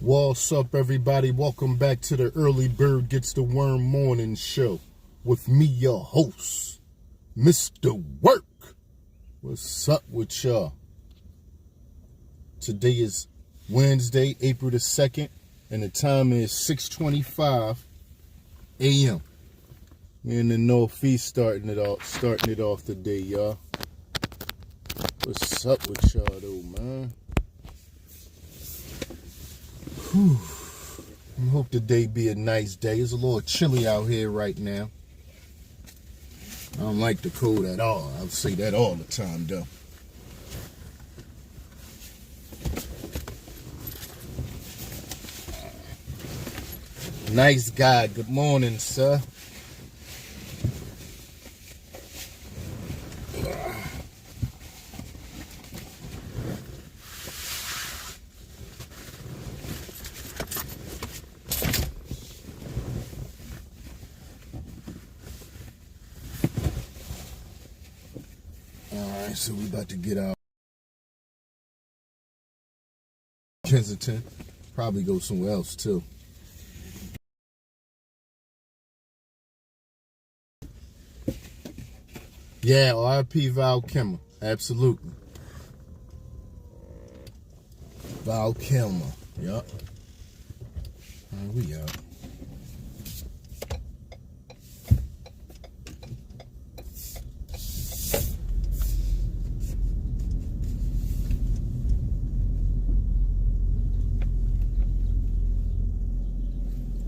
What's up, everybody? Welcome back to the Early Bird Gets the Worm Morning Show with me, your host, Mr. Work. What's up with y'all? Today is Wednesday, April the 2nd, and the time is 6:25 a.m. We're in the Northeast starting it off today, y'all. What's up with y'all, though, man? Whew. I hope today be a nice day. It's a little chilly out here right now. I don't like the cold at all. I'll say that all the time, though. Nice guy. Good morning, sir. Alright, so we about to get out. Kensington. Probably go somewhere else, too. Yeah, RP Val Kilmer. Absolutely. Val Kilmer. Yup. Alright, we out.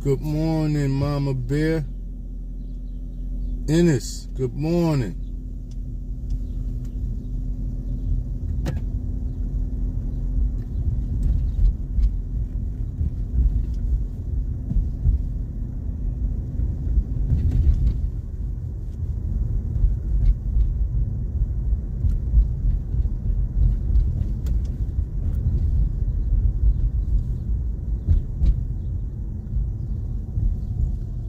Good morning, Mama Bear. Ennis, good morning.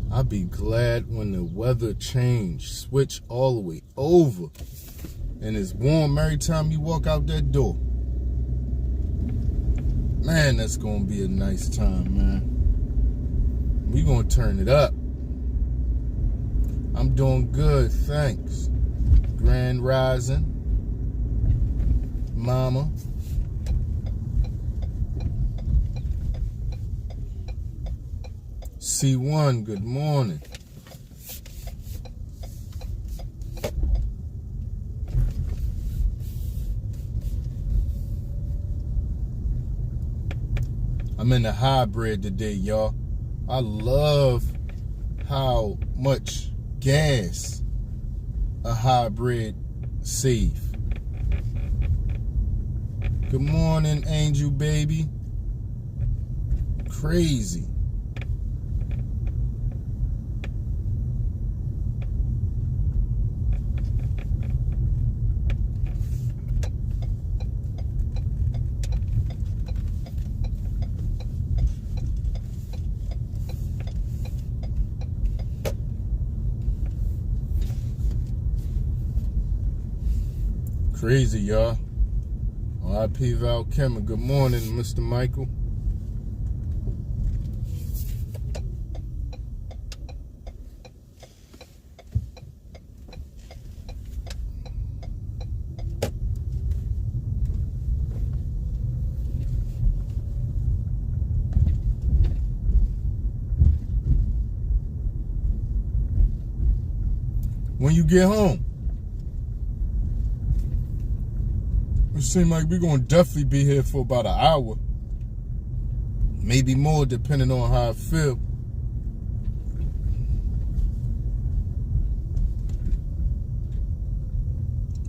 I'll be glad when the weather switch all the way over, and it's warm every time you walk out that door. Man, that's gonna be a nice time, man. We gonna turn it up. I'm doing good, thanks. Grand Rising, Mama. C1, good morning. I'm in the hybrid today, y'all. I love how much gas a hybrid save. Good morning, Angel Baby. Crazy. Crazy, y'all. RIP Val Kilmer. Good morning, Mr. Michael. When you get home, it seems like we're going to definitely be here for about an hour. Maybe more, depending on how I feel.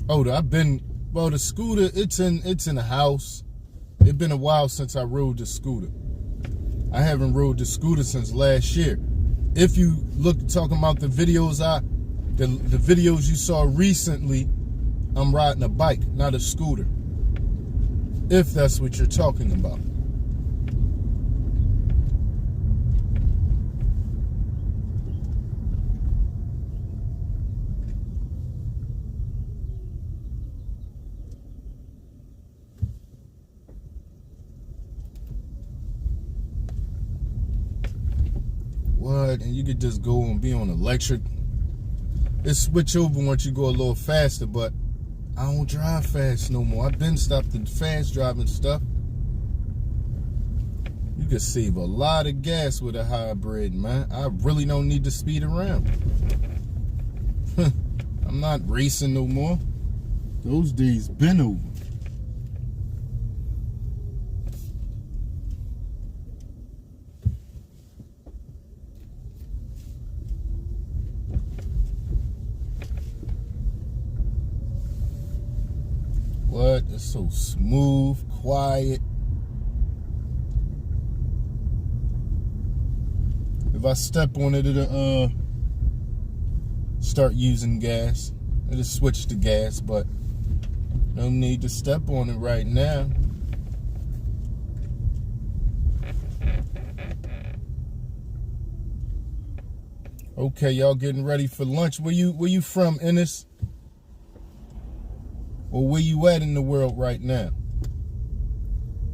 Oh, the scooter, it's in the house. It's been a while since I rode the scooter. I haven't rode the scooter since last year. If you look talking about the videos, the videos you saw recently, I'm riding a bike, not a scooter. If that's what you're talking about. good, and you could just go and be on electric. It switch over once you go a little faster, but I don't drive fast no more. I've been stopped the fast driving stuff. You can save a lot of gas with a hybrid, man. I really don't need to speed around. I'm not racing no more. Those days been over. What? It's so smooth, quiet. If I step on it, it'll start using gas. It'll switch to gas, but no need to step on it right now. Okay, y'all getting ready for lunch. Where you from, Ennis? Or where you at in the world right now?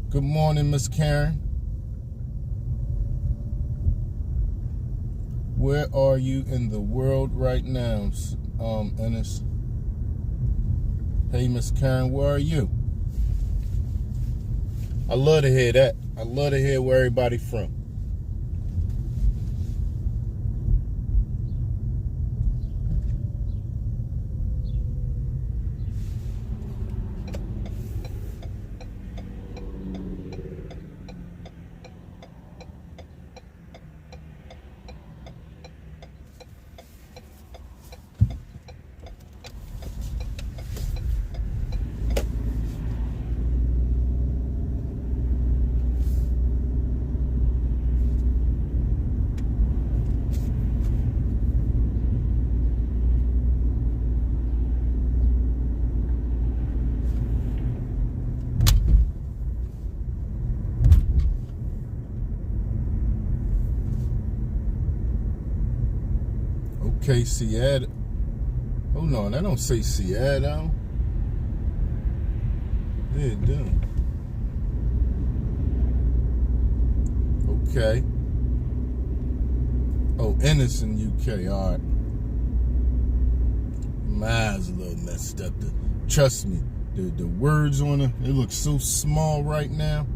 Good morning, Miss Karen. Where are you in the world right now, Ennis? Hey, Miss Karen, where are you? I love to hear that. I love to hear where everybody from. Okay, Seattle. Hold on, I don't say Seattle. Yeah, it do. Okay. Oh, Ennis in UK, all right. Mine's a little messed up. Trust me, the words on it look so small right now.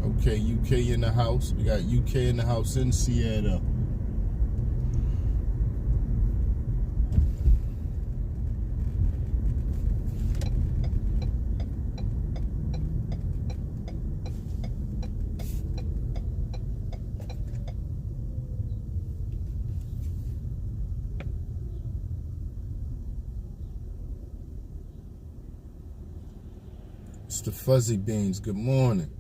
Okay, UK in the house. We got UK in the house in Seattle. It's the Fuzzy Beans. Good morning.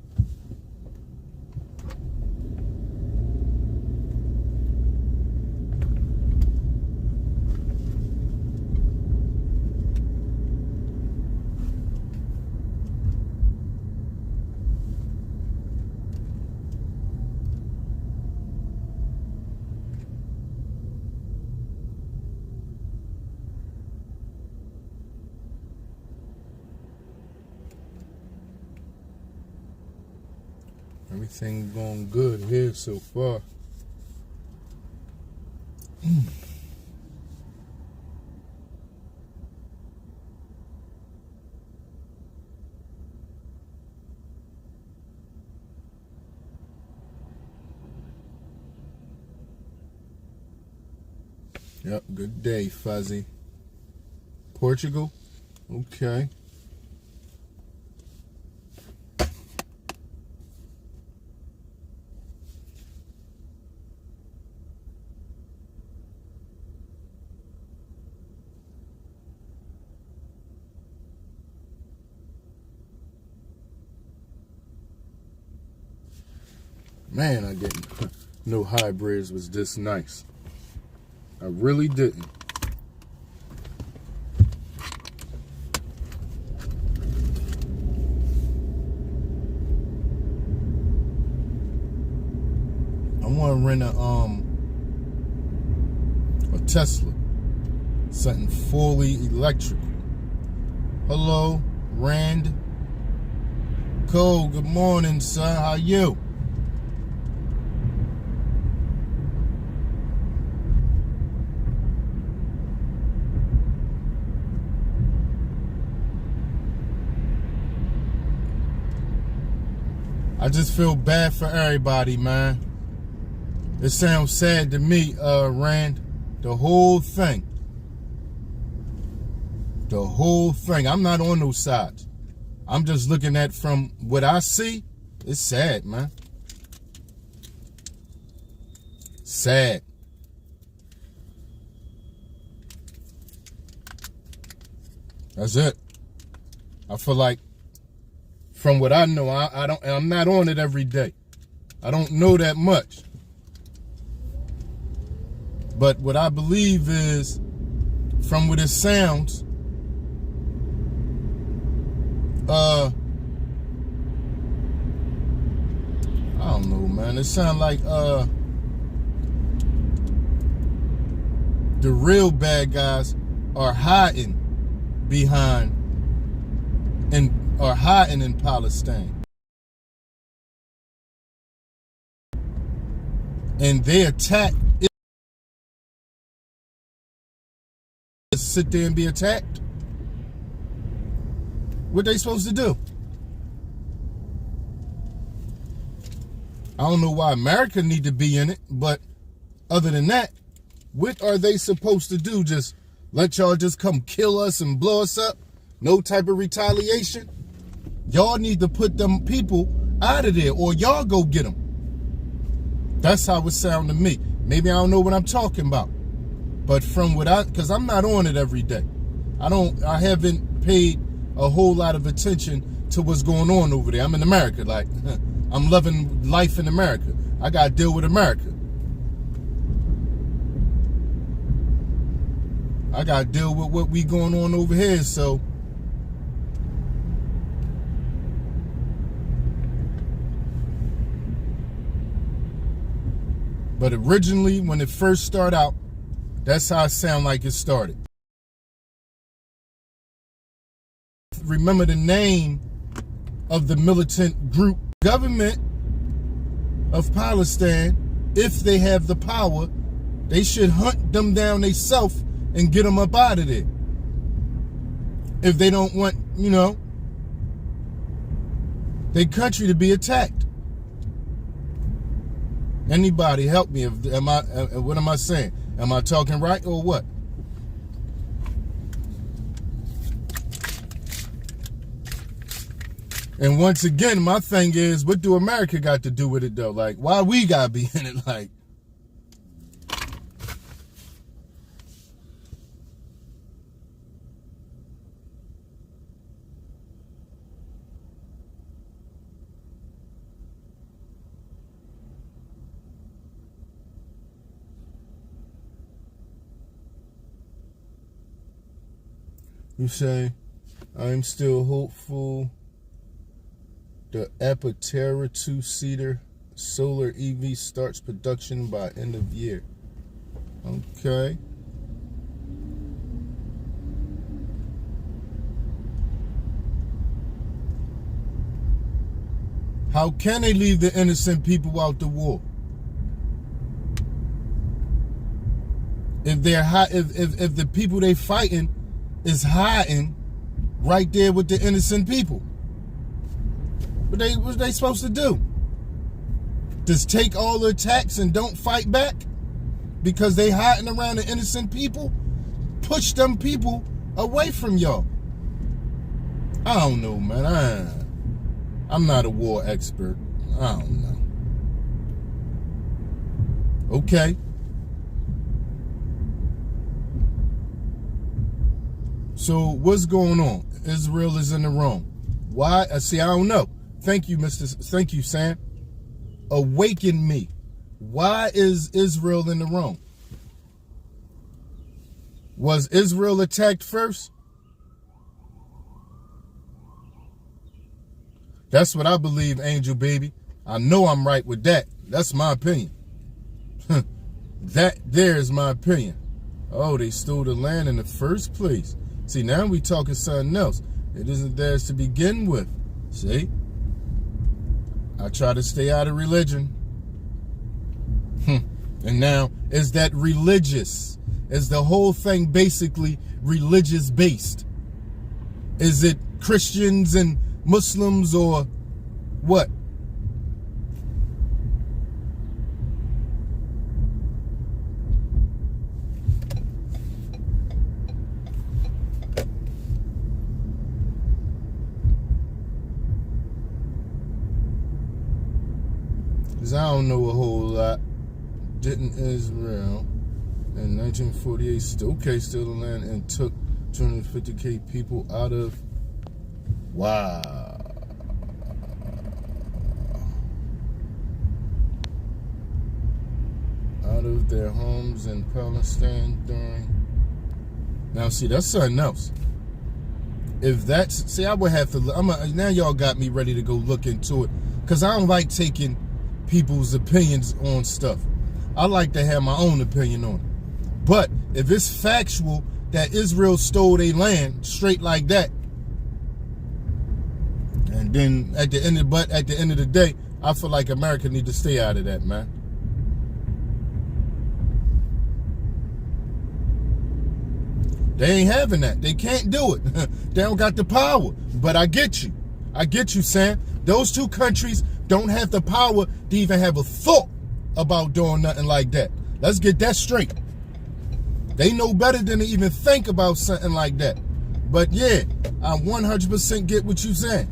Everything going good here so far. Yep, good day, Fuzzy. Portugal? Okay. Man, I didn't know hybrids was this nice. I really didn't. I want to rent a Tesla, something fully electrical. Hello, Rand. Cole, good morning, sir. How you? I just feel bad for everybody, man. It sounds sad to me, Rand. The whole thing. The whole thing. I'm not on those sides. I'm just looking at from what I see. It's sad, man. Sad. That's it. I feel like, from what I know, I'm not on it every day. I don't know that much. But what I believe is, from what it sounds, I don't know, man. It sounds like the real bad guys are hiding behind and are hiding in Palestine. And they attack. Sit there and be attacked? What they supposed to do? I don't know why America need to be in it, but other than that, what are they supposed to do? Just let y'all just come kill us and blow us up? No type of retaliation? Y'all need to put them people out of there, or y'all go get them. That's how it sounds to me. Maybe I don't know what I'm talking about. But from what because I'm not on it every day. I haven't paid a whole lot of attention to what's going on over there. I'm in America. Like, I'm loving life in America. I got to deal with America. I got to deal with what we going on over here, so. But originally, when it first started out, that's how it sounded like it started. Remember the name of the militant group. Government of Palestine, if they have the power, they should hunt them down themselves and get them up out of there. If they don't want, their country to be attacked. Anybody help me? What am I saying? Am I talking right or what? And once again, my thing is, what do America got to do with it though? Like, why we gotta be in it? Like, you say, I'm still hopeful the Apatera 2-seater solar EV starts production by end of year. Okay. How can they leave the innocent people out the war? If if the people they fighting is hiding right there with the innocent people. What they supposed to do? Just take all the attacks and don't fight back? Because they hiding around the innocent people? Push them people away from y'all. I don't know, man. I'm not a war expert. I don't know. Okay. So what's going on? Israel is in the wrong. Why? See, I don't know. Thank you, Thank you, Sam. Awaken me. Why is Israel in the wrong? Was Israel attacked first? That's what I believe, Angel Baby. I know I'm right with that. That's my opinion. That there is my opinion. Oh, they stole the land in the first place. See, now we talking something else. It isn't theirs to begin with. See? I try to stay out of religion. And now, is that religious? Is the whole thing basically religious based? Is it Christians and Muslims or what? because I don't know a whole lot. Didn't Israel in 1948 still the land and took 250,000 people out of, out of their homes in Palestine during. Now see, that's something else. If that's, see, I would have to, now y'all got me ready to go look into it, because I don't like taking people's opinions on stuff. I like to have my own opinion on it. But if it's factual that Israel stole their land straight like that, and then at the end of the day, I feel like America need to stay out of that, man. They ain't having that. They can't do it. They don't got the power. But I get you. I get you, Sam. Those two countries don't have the power to even have a thought about doing nothing like that. Let's get that straight. They know better than to even think about something like that. But yeah, I 100% get what you're saying.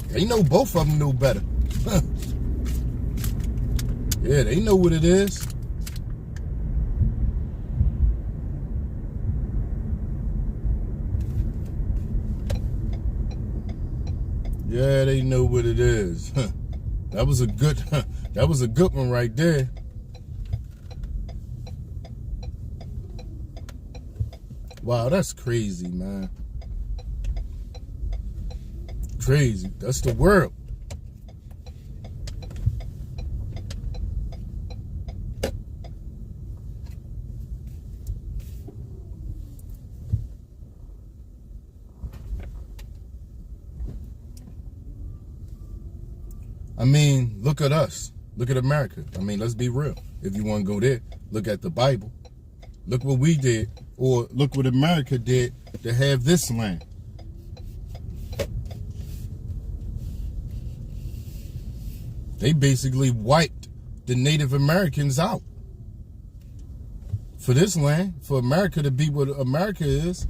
They know, both of them know better. Yeah, they know what it is. Yeah, they know what it is. That was a good one right there. Wow, that's crazy, man. Crazy. That's the world. I mean, look at us. Look at America. I mean, let's be real. If you want to go there, look at the Bible. Look what we did, or look what America did to have this land. They basically wiped the Native Americans out. For this land, for America to be what America is.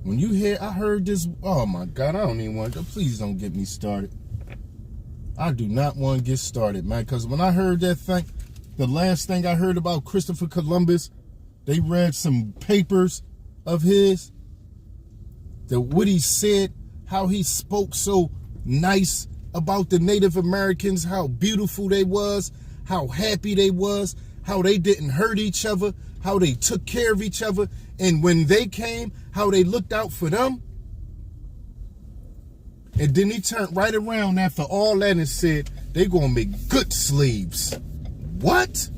When you hear, I heard this, oh my God, I don't even want to, please don't get me started. I do not want to get started, man, because when I heard that thing, the last thing I heard about Christopher Columbus, they read some papers of his, that what he said, how he spoke so nice about the Native Americans, how beautiful they was, how happy they was, how they didn't hurt each other, how they took care of each other, and when they came, how they looked out for them. And then he turned right around after all that and said, they gonna make good slaves. What?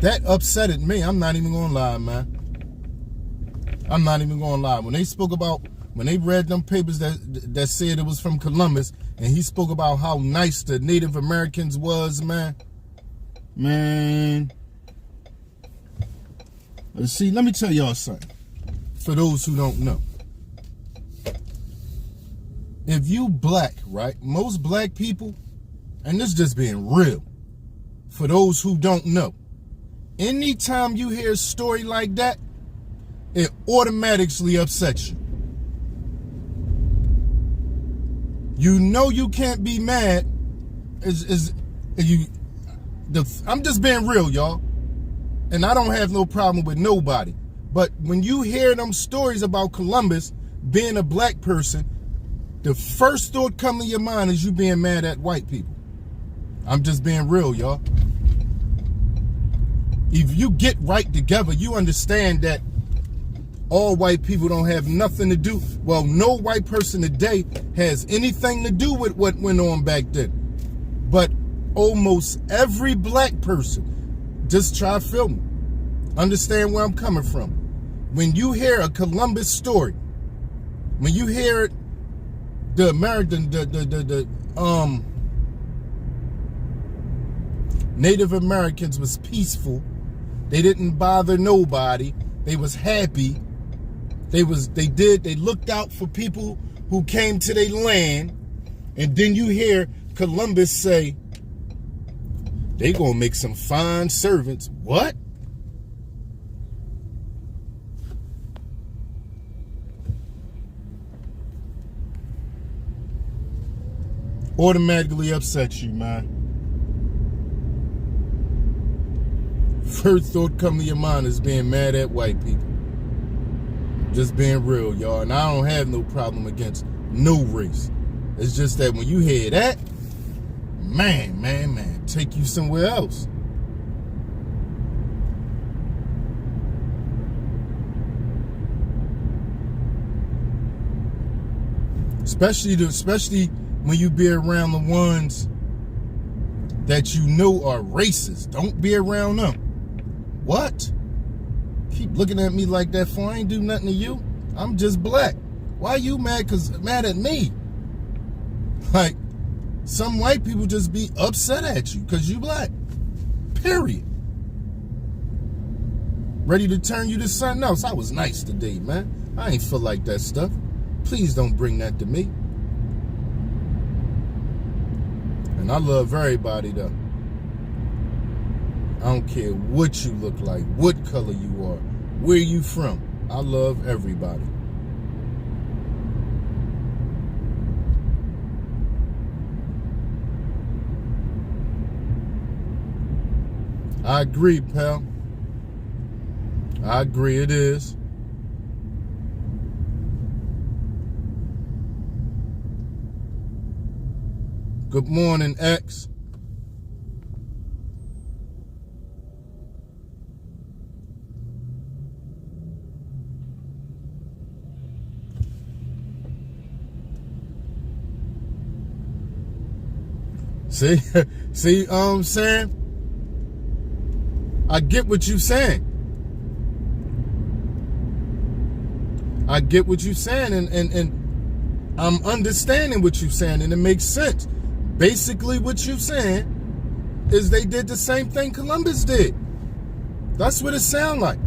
That upsetted me. I'm not even gonna lie, man. I'm not even gonna lie. When they read them papers that said it was from Columbus, and he spoke about how nice the Native Americans was, man. See, let me tell y'all something. For those who don't know. If you black, right? Most black people, and this just being real, for those who don't know, anytime you hear a story like that, it automatically upsets you. You know you can't be mad. I'm just being real, y'all. And I don't have no problem with nobody. But when you hear them stories about Columbus being a black person, the first thought coming to your mind is you being mad at white people. I'm just being real, y'all. If you get right together, you understand that all white people don't have nothing to do. Well, no white person today has anything to do with what went on back then. But almost every black person, just try to feel me. Understand where I'm coming from. When you hear a Columbus story, when you hear the American, Native Americans was peaceful. They didn't bother nobody. They was happy. They looked out for people who came to their land. And then you hear Columbus say, they gonna make some fine servants. What? automatically upsets you, man. First thought come to your mind is being mad at white people. Just being real, y'all. And I don't have no problem against no race. It's just that when you hear that, man, take you somewhere else. Especially when you be around the ones that you know are racist. Don't be around them. What? Keep looking at me like that for I ain't do nothing to you. I'm just black. Why are you mad at me? Like, some white people just be upset at you because you black. Period. Ready to turn you to something else. I was nice today, man. I ain't feel like that stuff. Please don't bring that to me. And I love everybody, though. I don't care what you look like, what color you are, where you from. I love everybody. I agree, pal. I agree it is. Good morning, X. See, Sam? I get what you're saying. I get what you're saying, and I'm understanding what you're saying, and it makes sense. Basically, what you're saying is they did the same thing Columbus did. That's what it sounds like.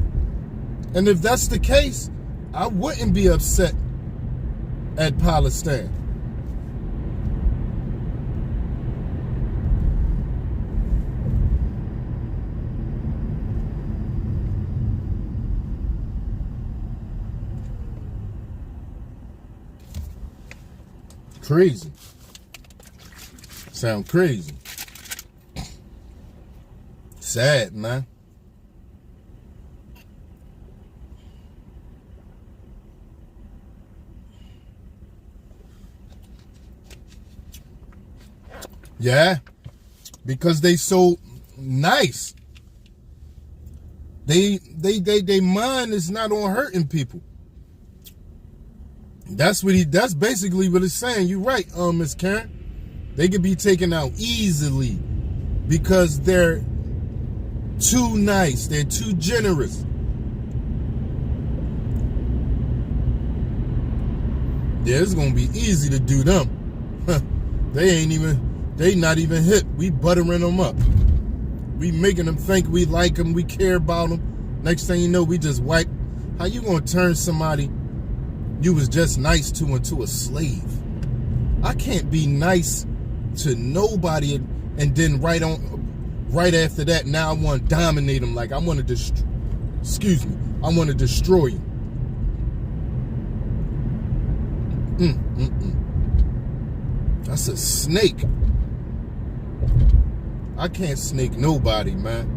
And if that's the case, I wouldn't be upset at Palestine. Crazy. Sound crazy. Sad, man. Yeah, because they so nice. They mind is not on hurting people. That's basically what it's saying. You're right, Miss Karen. They could be taken out easily because they're too nice. They're too generous. Yeah, it's gonna be easy to do them. They not even hip. We buttering them up. We making them think we like them, we care about them. Next thing you know, we just wipe. How you gonna turn somebody you was just nice to into a slave? I can't be nice to nobody and then right after that, now I want to dominate them. Like I want to I want to destroy you. That's a snake. I can't snake nobody, man.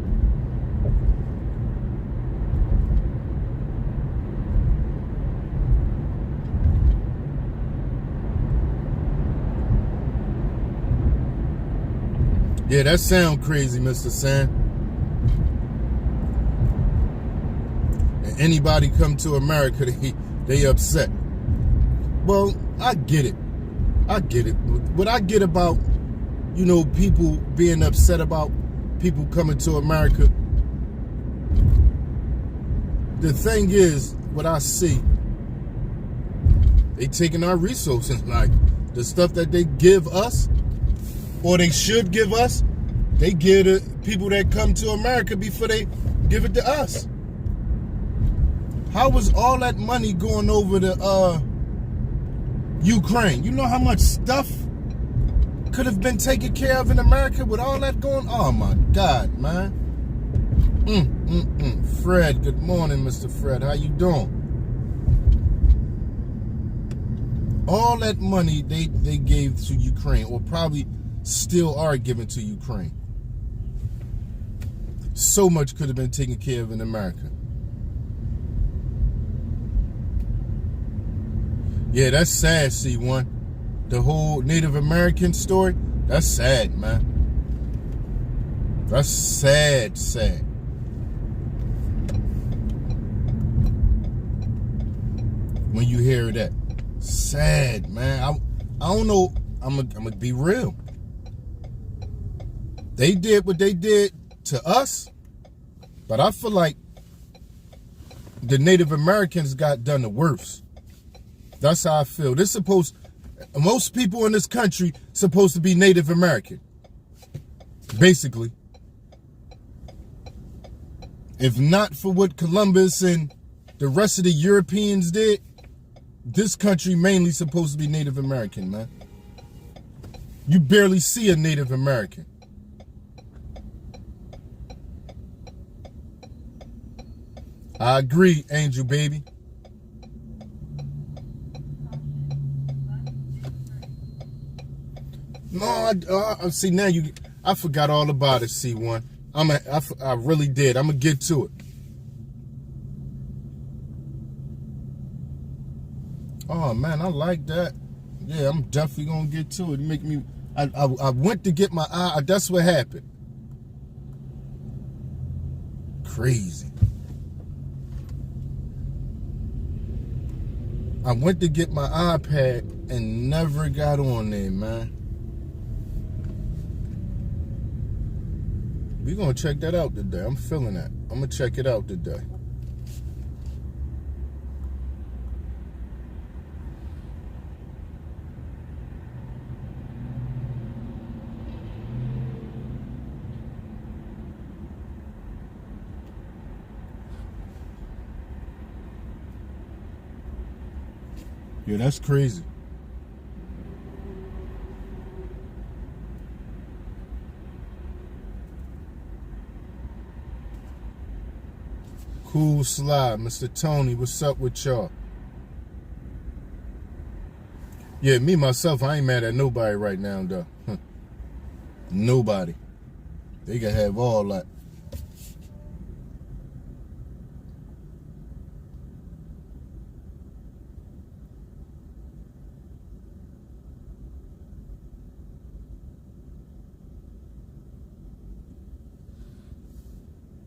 Yeah, that sound crazy, Mr. Sam. And anybody come to America, they upset. Well, I get it. What I get about, people being upset about people coming to America, the thing is, what I see, they taking our resources, like the stuff that they give us, or they should give us, they give the people that come to America before they give it to us. How was all that money going over to Ukraine? You know how much stuff could have been taken care of in America with all that going on? Oh my God, man. Fred, good morning, Mr. Fred. How you doing? All that money they gave to Ukraine, or probably still are giving to Ukraine. So much could have been taken care of in America. Yeah, that's sad, C1. The whole Native American story, that's sad, man. That's sad. When you hear that. Sad, man. I don't know. I'm gonna be real. They did what they did to us, but I feel like the Native Americans got done the worst. That's how I feel. Most people in this country supposed to be Native American, basically. If not for what Columbus and the rest of the Europeans did, this country mainly supposed to be Native American, man. You barely see a Native American. I agree, Angel Baby. No, I see now I forgot all about it, C1. I really did. I'm gonna get to it. Oh man, I like that. Yeah, I'm definitely gonna get to it. Make me. I went to get my eye. That's what happened. Crazy. I went to get my iPad and never got on there, man. We're gonna check that out today. I'm feeling that. I'm gonna check it out today. Yeah, that's crazy. Cool slide, Mr. Tony. What's up with y'all? Yeah, me, myself, I ain't mad at nobody right now, though. Nobody. They can have all that.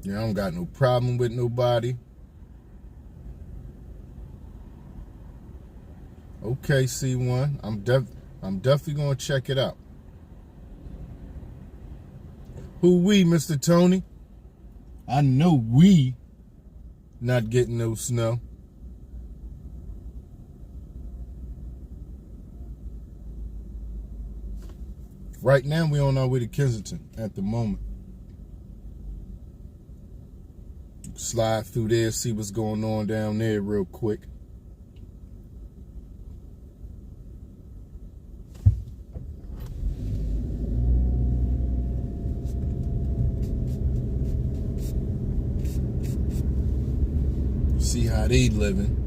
Yeah, I don't got no problem with nobody. Okay, C1. I'm definitely gonna check it out. Who we, Mr. Tony? I know we not getting no snow. Right now, we on our way to Kensington at the moment. Slide through there, see what's going on down there real quick. See how they living.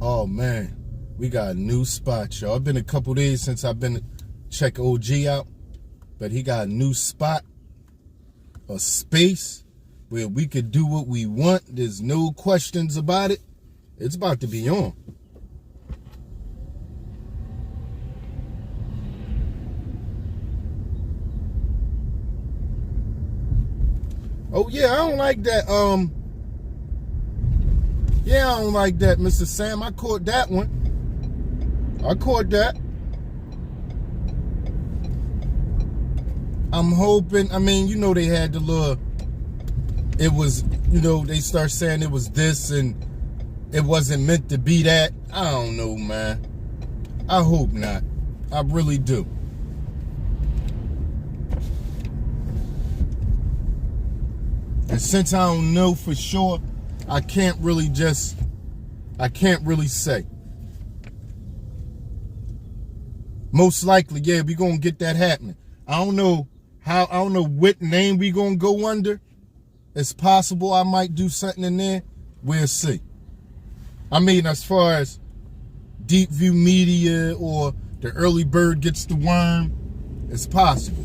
Oh man, we got a new spot, y'all. It's been a couple days since I've been to check OG out, but he got a new spot, a space where we could do what we want. There's no questions about it. It's about to be on. Oh yeah, I don't like that. Yeah, I don't like that, Mr. Sam. I caught that one. I caught that. I'm hoping, I mean, you know, they had the little, it was, you know, they start saying it was this and it wasn't meant to be that. I don't know, man. I hope not. I really do. And since I don't know for sure, I can't really say. Most likely, yeah, we gonna get that happening. I don't know what name we gonna go under. It's possible I might do something in there. We'll see. I mean, as far as Deepview Media or the early bird gets the worm, it's possible.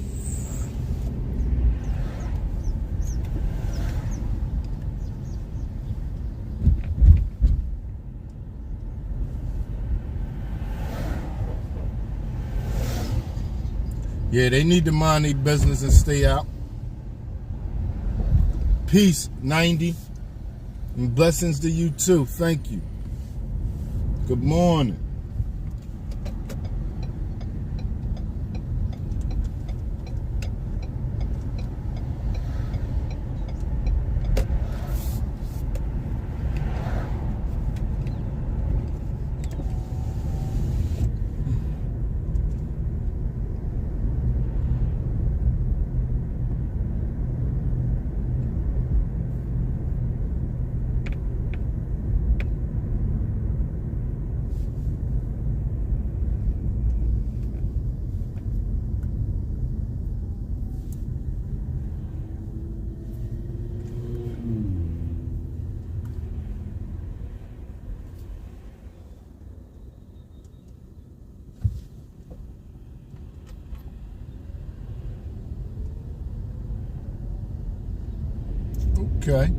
Yeah, they need to mind their business and stay out. Peace, 90. And blessings to you too. Thank you. Good morning. Okay.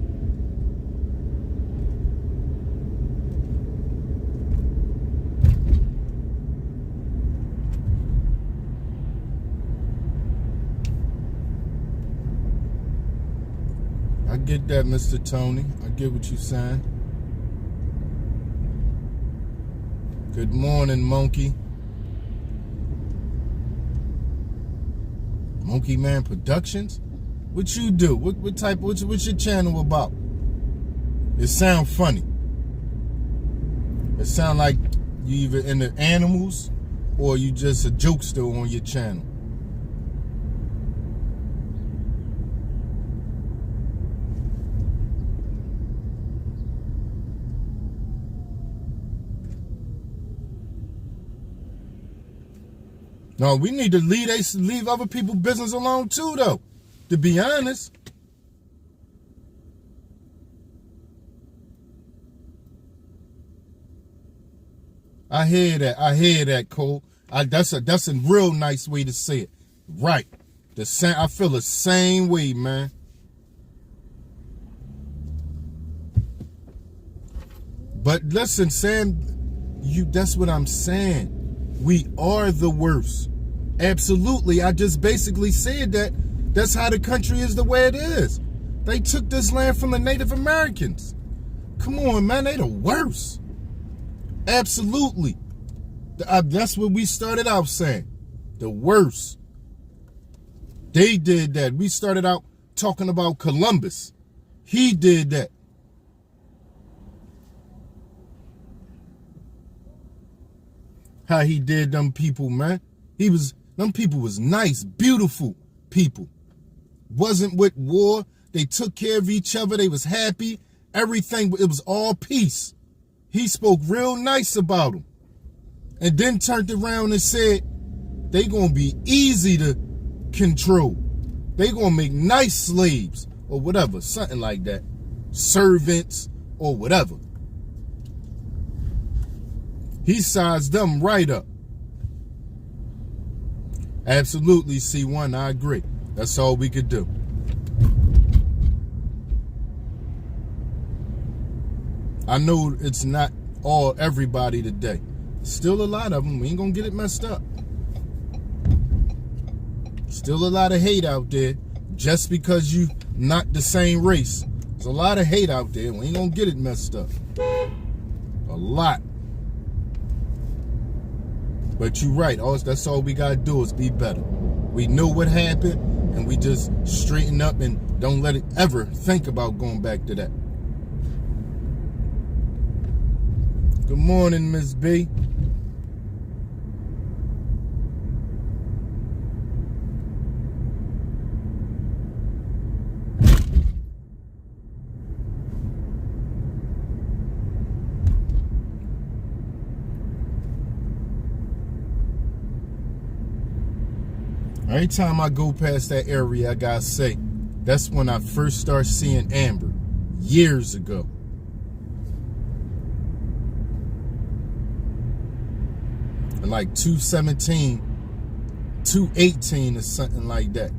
I get that, Mr. Tony. I get what you're saying. Good morning, Monkey. Monkey Man Productions? What you do? What type? What's your channel about? It sound funny. It sound like you either into animals or you just a jokester on your channel. No, we need to leave other people's business alone too, though. To be honest. I hear that, Cole. That's a real nice way to say it. Right. I feel the same way, man. But listen, Sam, that's what I'm saying. We are the worst. Absolutely. I just basically said that that's how the country is the way it is. They took this land from the Native Americans. Come on, man. They the worst. Absolutely. That's what we started out saying. The worst. They did that. We started out talking about Columbus. He did that. How he did them people, man. Them people was nice, beautiful people. Wasn't with war. They took care of each other. They was happy. Everything, it was all peace. He spoke real nice about them. And then turned around and said, they gonna be easy to control. They gonna make nice slaves or whatever, something like that. Servants or whatever. He sized them right up. Absolutely, C1, I agree. That's all we could do. I know it's not everybody today. Still a lot of them. We ain't gonna get it messed up. Still a lot of hate out there just because you not the same race. There's a lot of hate out there. We ain't gonna get it messed up. A lot. But you're right. That's all we gotta do is be better. We know what happened, and we just straighten up and don't let it ever think about going back to that. Good morning, Miss B. Every time I go past that area, I gotta say, that's when I first started seeing Amber, years ago. In like 217, 218 or something like that.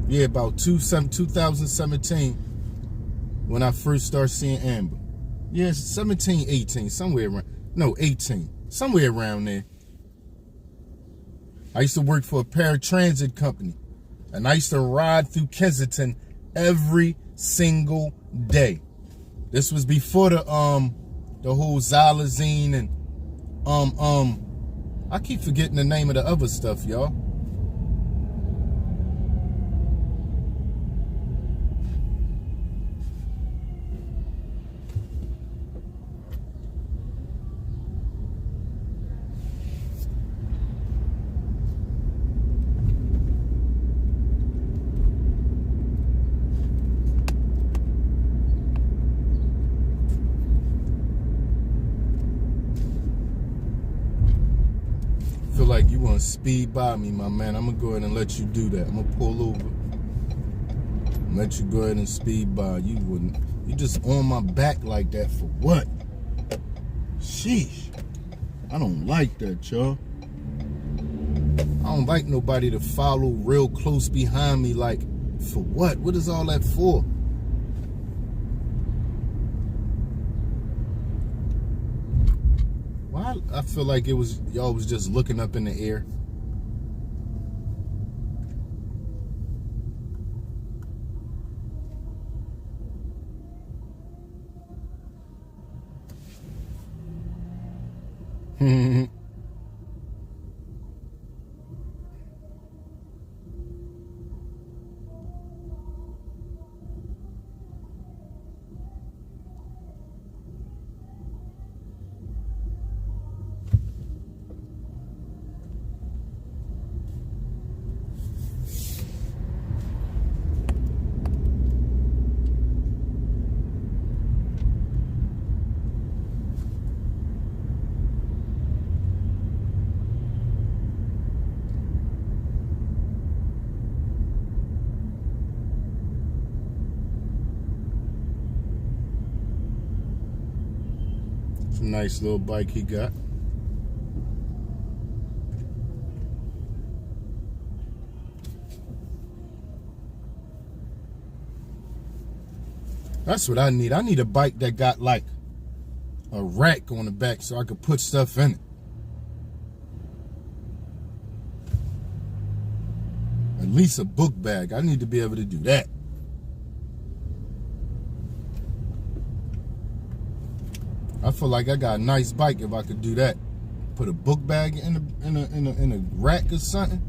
Yeah, about 2017 when I first started seeing Amber. Yeah, 17, 18, somewhere around. No, 18, somewhere around there. I used to work for a paratransit company, and I used to ride through Kensington every single day. This was before the whole xylazine and I keep forgetting the name of the other stuff, y'all. Feel like you want to speed by me, my man. I'm gonna go ahead and let you do that. I'm gonna pull over, let you go ahead and speed by. You just on my back like that for what? Sheesh. I don't like that, y'all. I don't like nobody to follow real close behind me. Like, for what? What is all that for? I feel like y'all was just looking up in the air. It's a nice little bike he got. That's what I need. I need a bike that got like a rack on the back so I could put stuff in it. At least a book bag. I need to be able to do that. I feel like I got a nice bike if I could do that. Put a book bag in a rack or something.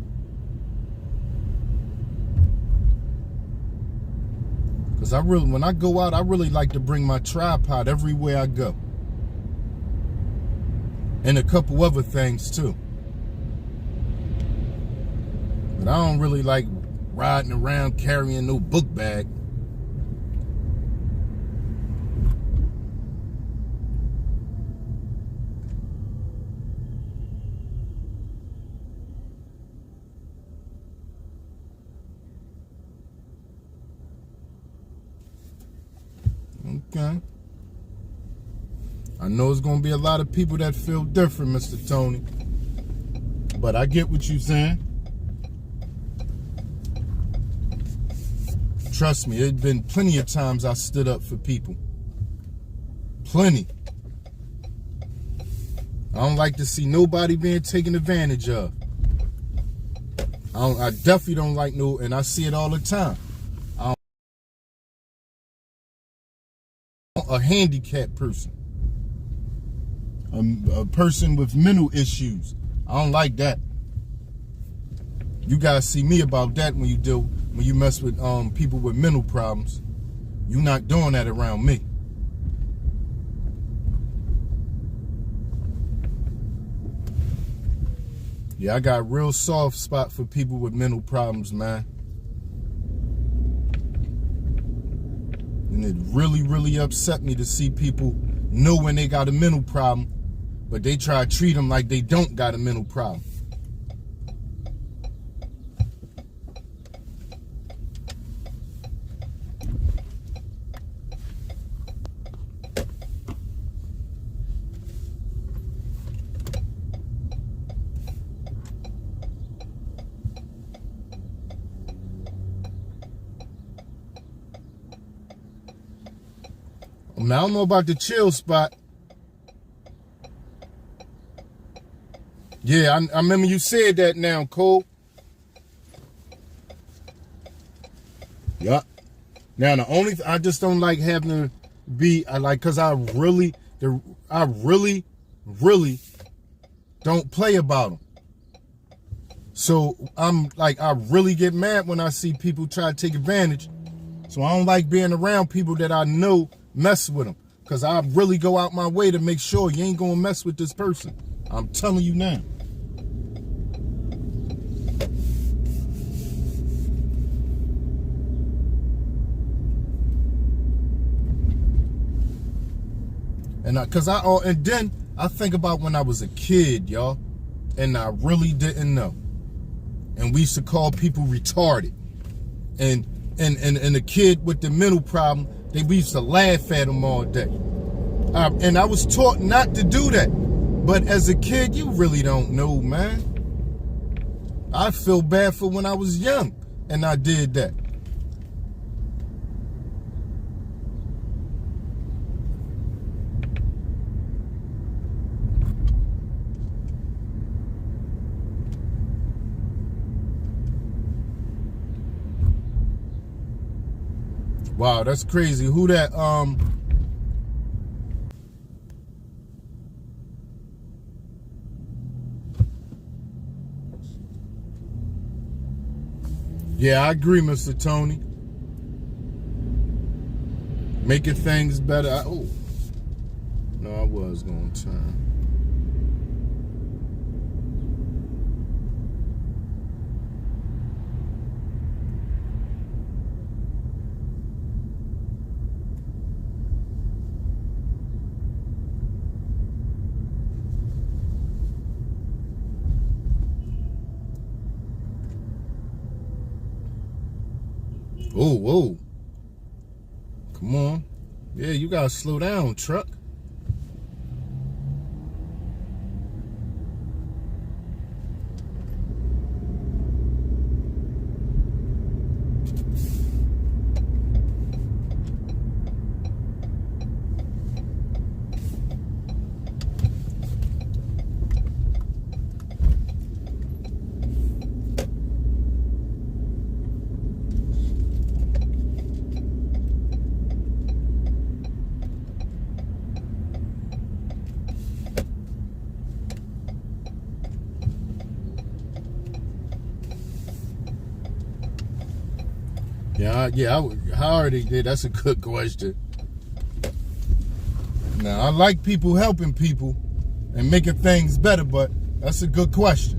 Cause when I go out, I really like to bring my tripod everywhere I go. And a couple other things too. But I don't really like riding around carrying no book bag. Okay. I know it's gonna be a lot of people that feel different, Mr. Tony. But I get what you're saying. Trust me, there's been plenty of times I stood up for people. Plenty. I don't like to see nobody being taken advantage of. I definitely don't like and I see it all the time. A handicapped person, a person with mental issues. I don't like that. You guys see me about that when you mess with people with mental problems. You're not doing that around me. Yeah, I got a real soft spot for people with mental problems, man. And it really, really upset me to see people know when they got a mental problem, but they try to treat them like they don't got a mental problem. Now, I don't know about the chill spot. Yeah, I remember you said that now, Cole. Yup. Now, the only I just don't like having to be, because I really don't play about them. So I'm like, I really get mad when I see people try to take advantage. So I don't like being around people that I know mess with them. Because I really go out my way to make sure you ain't going to mess with this person. I'm telling you now. And then I think about when I was a kid, y'all, and I really didn't know. And we used to call people retarded. And the kid with the mental problem, we used to laugh at him all day. And I was taught not to do that. But as a kid, you really don't know, man. I feel bad for when I was young and I did that. Wow, that's crazy. Who that, Yeah, I agree, Mr. Tony. Making things better. No, I was going to turn. Oh, whoa. Come on. Yeah, you gotta slow down, truck. How are they? That's a good question. Now, I like people helping people and making things better, but that's a good question.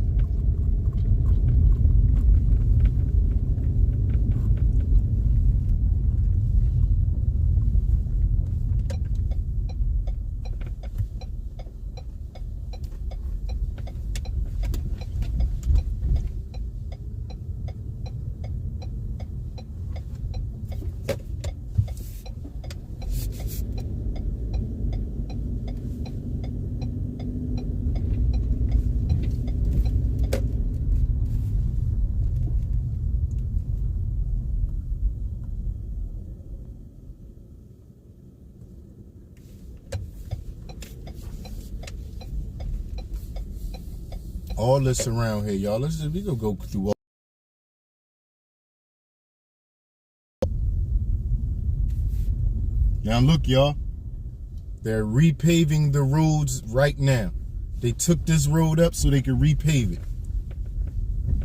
All this around here, y'all. We gonna go through all. Now look, y'all. They're repaving the roads right now. They took this road up so they could repave it.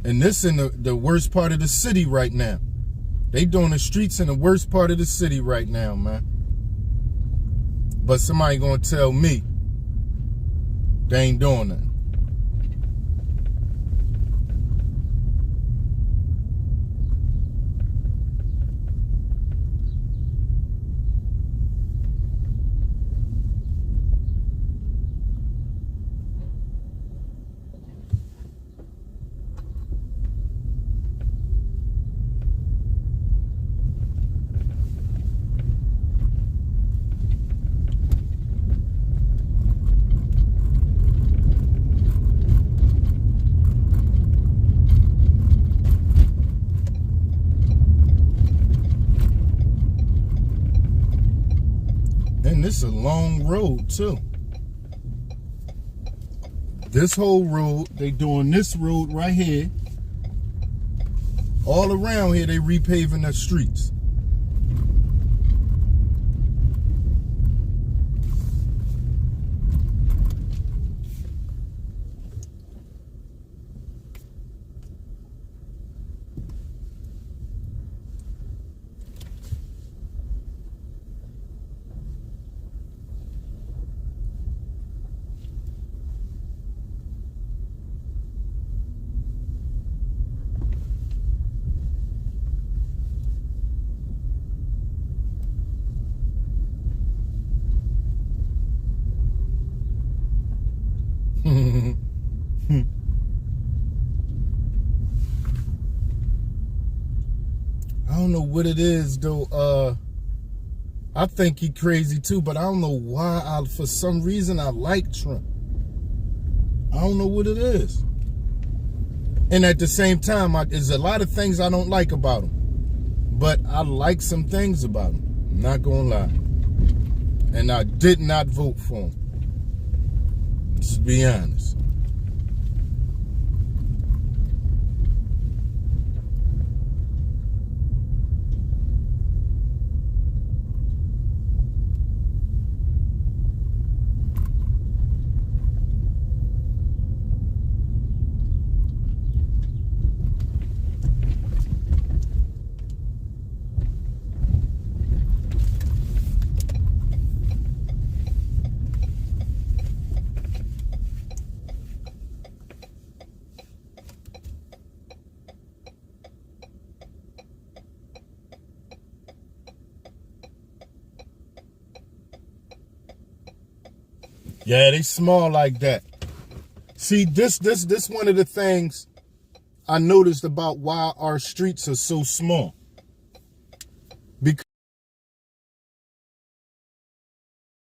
And this in the worst part of the city right now. They doing the streets in the worst part of the city right now, man. But somebody gonna tell me they ain't doing nothing. And it's a long road too. This whole road, they doing this road right here. All around here, they repaving the streets. I don't know what it is though. I think he crazy too, but I don't know why. For some reason, I like Trump. I don't know what it is. And at the same time, there's a lot of things I don't like about him, but I like some things about him. I'm not gonna lie. And I did not vote for him. Let's be honest. Yeah, they small like that. See, this one of the things I noticed about why our streets are so small. Because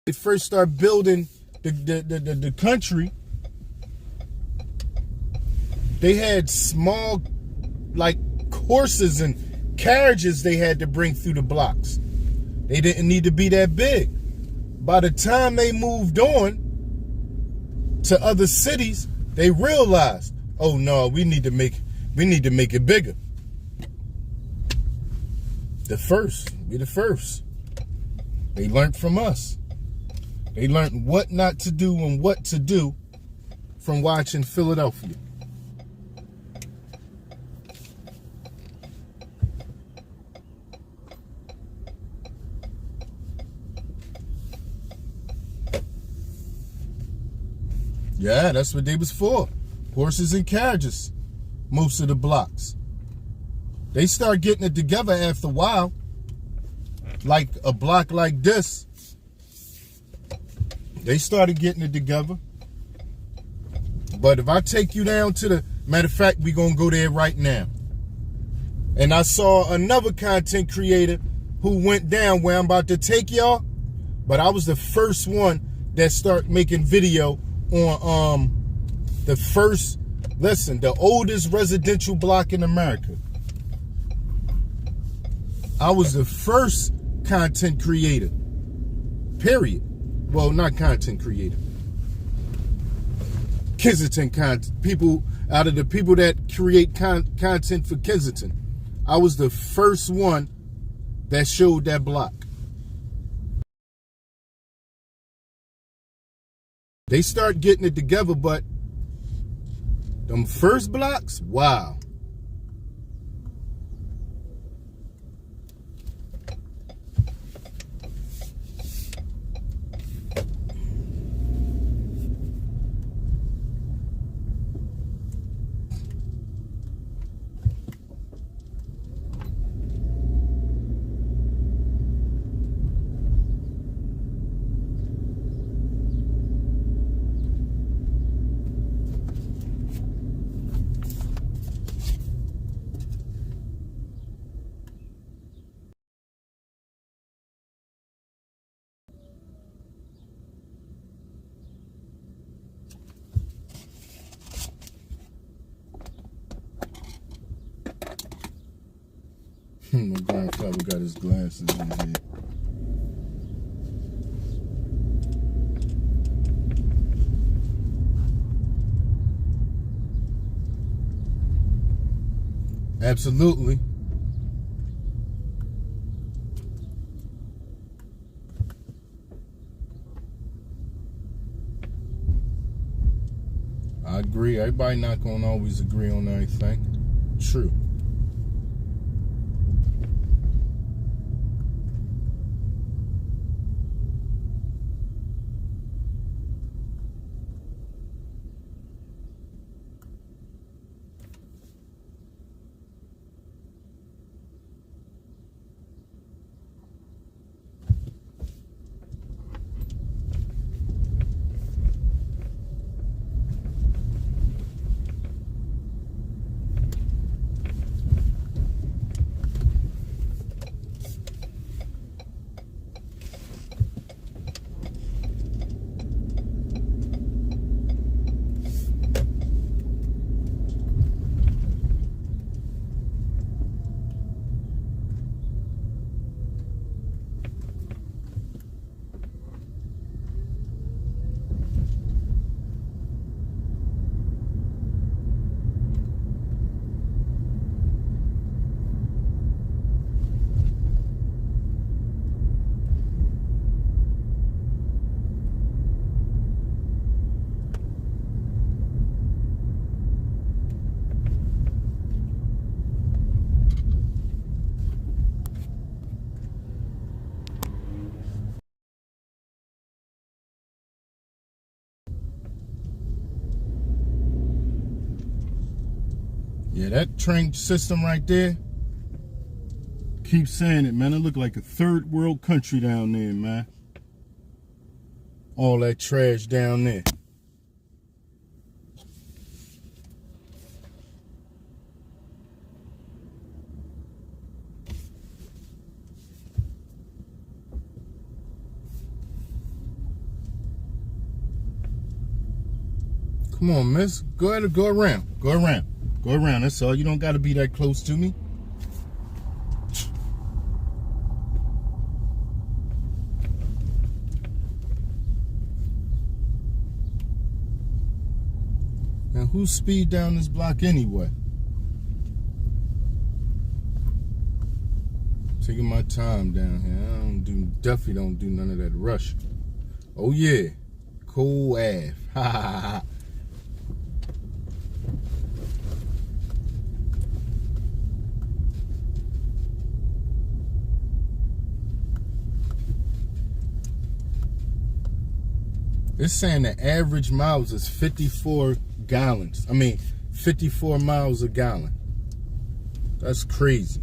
they first start building the country, they had small, like, horses and carriages they had to bring through the blocks. They didn't need to be that big. By the time they moved on to other cities, they realized, oh no, we need to make it bigger. We the first. They learned from us. They learned what not to do and what to do from watching Philadelphia. Yeah, that's what they was for. Horses and carriages, most of the blocks. They start getting it together after a while. Like a block like this, they started getting it together. But if I take you down to the, matter of fact, we gonna go there right now. And I saw another content creator who went down where I'm about to take y'all, but I was the first one that started making video on the oldest residential block in America. I was the first content creator, period. Well, not content creator. Kensington content. People, out of the people that create content for Kensington, I was the first one that showed that block. They start getting it together, but them first blocks, wow. My grandfather got his glasses in his head. Absolutely. I agree. Everybody not going to always agree on everything. True. Yeah, that train system right there, keep saying it, man. It look like a third world country down there, man. All that trash down there. Come on, miss. Go ahead and go around. Go around. Go around. That's all. You don't got to be that close to me. Now, who's speed down this block anyway? Taking my time down here. Definitely don't do none of that rush. Oh yeah, Cool Ave. Ha ha ha. It's saying the average miles is 54 gallons. 54 miles a gallon. That's crazy.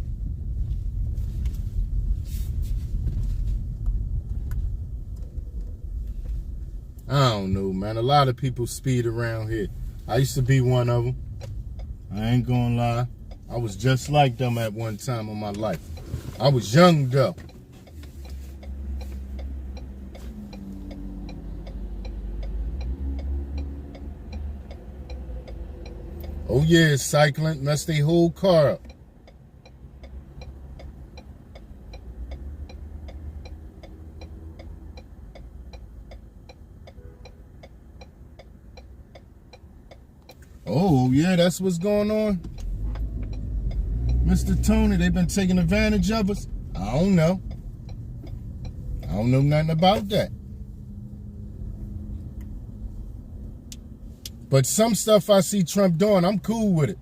I don't know, man. A lot of people speed around here. I used to be one of them. I ain't gonna lie. I was just like them at one time in my life. I was young though. Oh yeah, cycling, messed their whole car up. Oh yeah, that's what's going on. Mr. Tony, they've been taking advantage of us. I don't know. I don't know nothing about that. But some stuff I see Trump doing, I'm cool with it.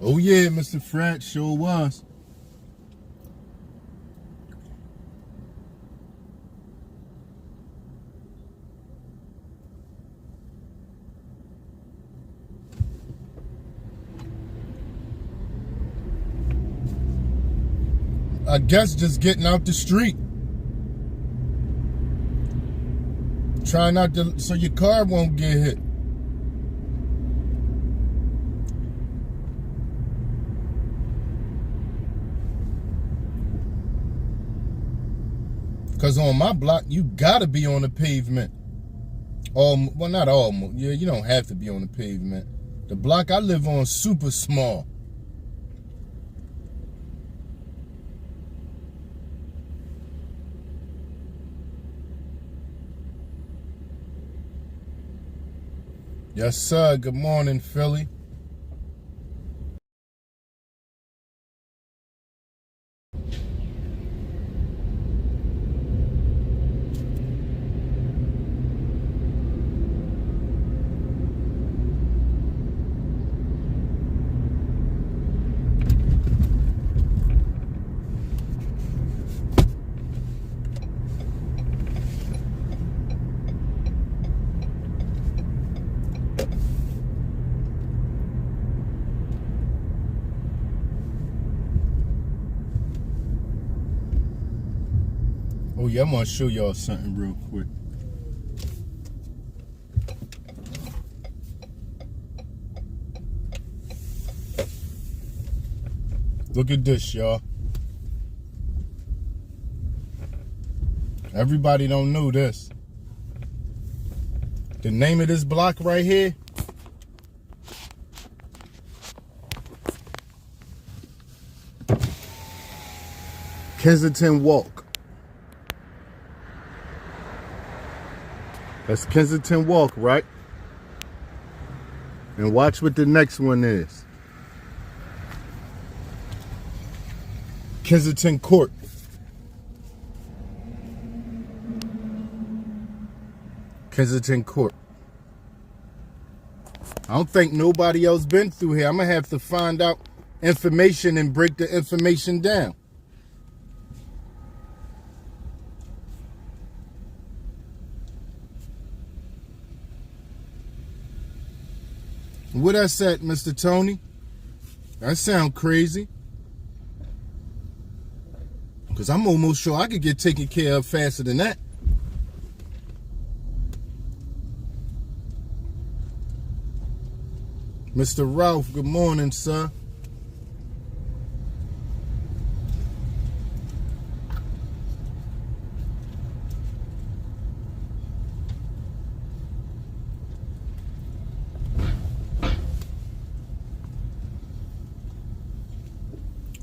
Oh yeah, Mr. Frat, sure was. I guess just getting out the street. Try not to, so your car won't get hit. Because on my block, you gotta be on the pavement. Well, not almost. Yeah, you don't have to be on the pavement. The block I live on is super small. Yes, sir. Good morning, Philly. Oh yeah, I'm gonna show y'all something real quick. Look at this, y'all. Everybody don't know this. The name of this block right here, Kensington Walk. That's Kensington Walk, right? And watch what the next one is. Kensington Court. Kensington Court. I don't think nobody else been through here. I'm gonna have to find out information and break the information down. What I said, Mr. Tony? That sound crazy. Because I'm almost sure I could get taken care of faster than that. Mr. Ralph, good morning, sir.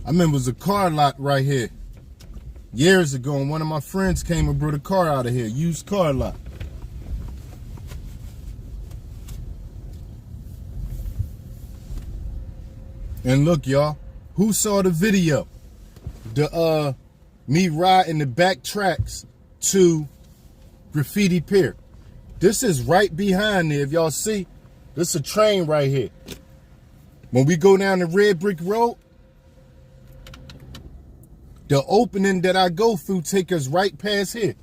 I remember it was a car lot right here years ago, and one of my friends came and brought a car out of here, used car lot. And look, y'all, who saw the video? Me riding the back tracks to Graffiti Pier. This is right behind there. If y'all see, this is a train right here. When we go down the Red Brick Road, the opening that I go through take us right past here.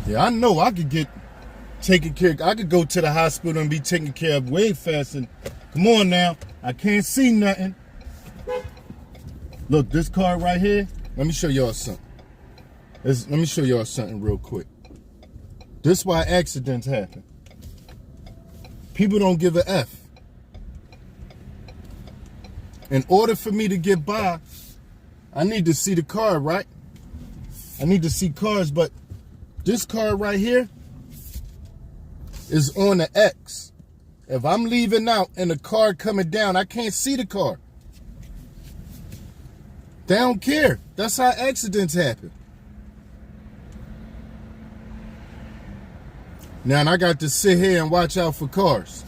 Yeah, I know I could get taken care of. I could go to the hospital and be taken care of way faster. Come on now. I can't see nothing. Look, this car right here. Let me show y'all something. Let me show y'all something real quick. This is why accidents happen. People don't give a F. In order for me to get by, I need to see the car, right? I need to see cars, but this car right here is on the X. If I'm leaving out and the car coming down, I can't see the car. They don't care. That's how accidents happen. Now, and I got to sit here and watch out for cars.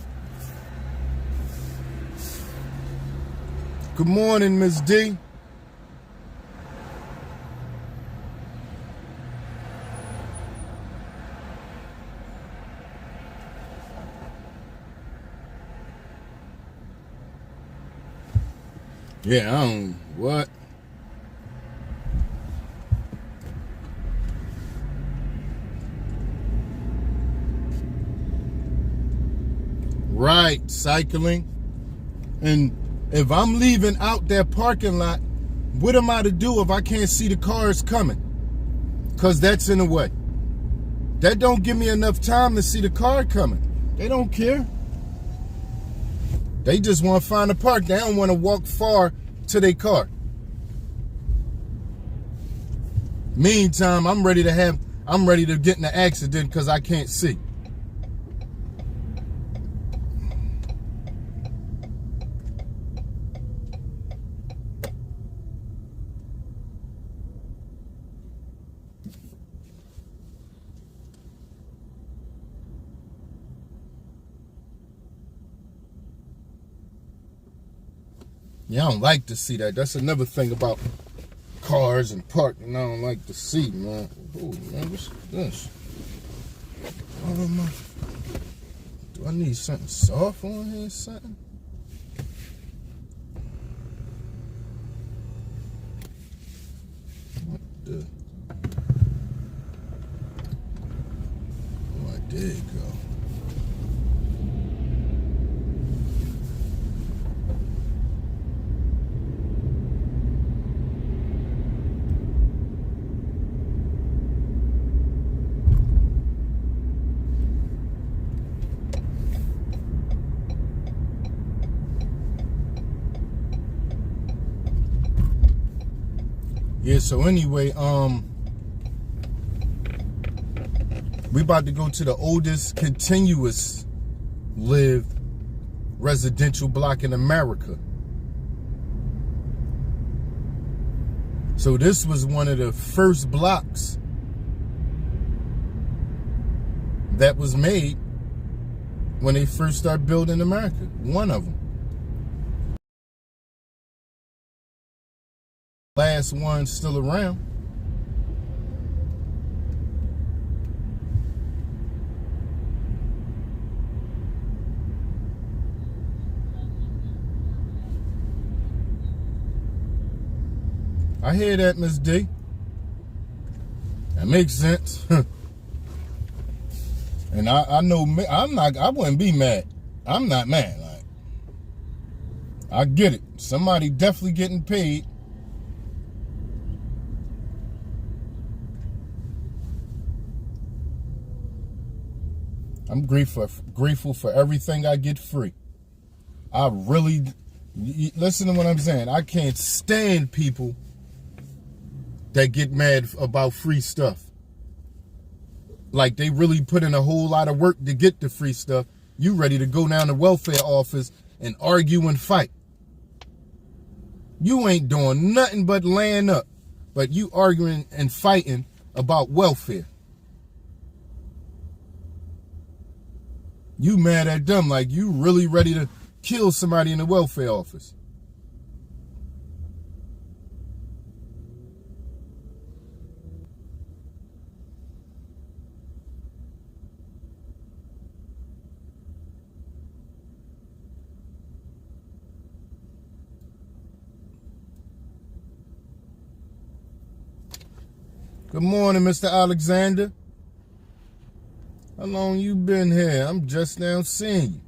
Good morning, Miss D. Yeah, what? Right, cycling. And if I'm leaving out that parking lot, what am I to do if I can't see the cars coming? Because that's in the way. That don't give me enough time to see the car coming. They don't care. They just want to find a park. They don't want to walk far to their car. Meantime, I'm ready to get in an accident because I can't see. Yeah, I don't like to see that. That's another thing about cars and parking I don't like to see, man. Oh, man, what's this? Do I need something soft on here or something? What the? Oh, there you go. Yeah, so anyway, we about to go to the oldest continuous lived residential block in America. So this was one of the first blocks that was made when they first started building America. One of them. Last one still around. I hear that, Miss D. That makes sense. And I know I wouldn't be mad. I'm not mad. Like, I get it. Somebody definitely getting paid. I'm grateful for everything I get free. I really, listen to what I'm saying. I can't stand people that get mad about free stuff. Like they really put in a whole lot of work to get the free stuff. You ready to go down to welfare office and argue and fight. You ain't doing nothing but laying up, but you arguing and fighting about welfare. You mad at them like you really ready to kill somebody in the welfare office. Good morning, Mr. Alexander. How long you been here? I'm just now seeing you.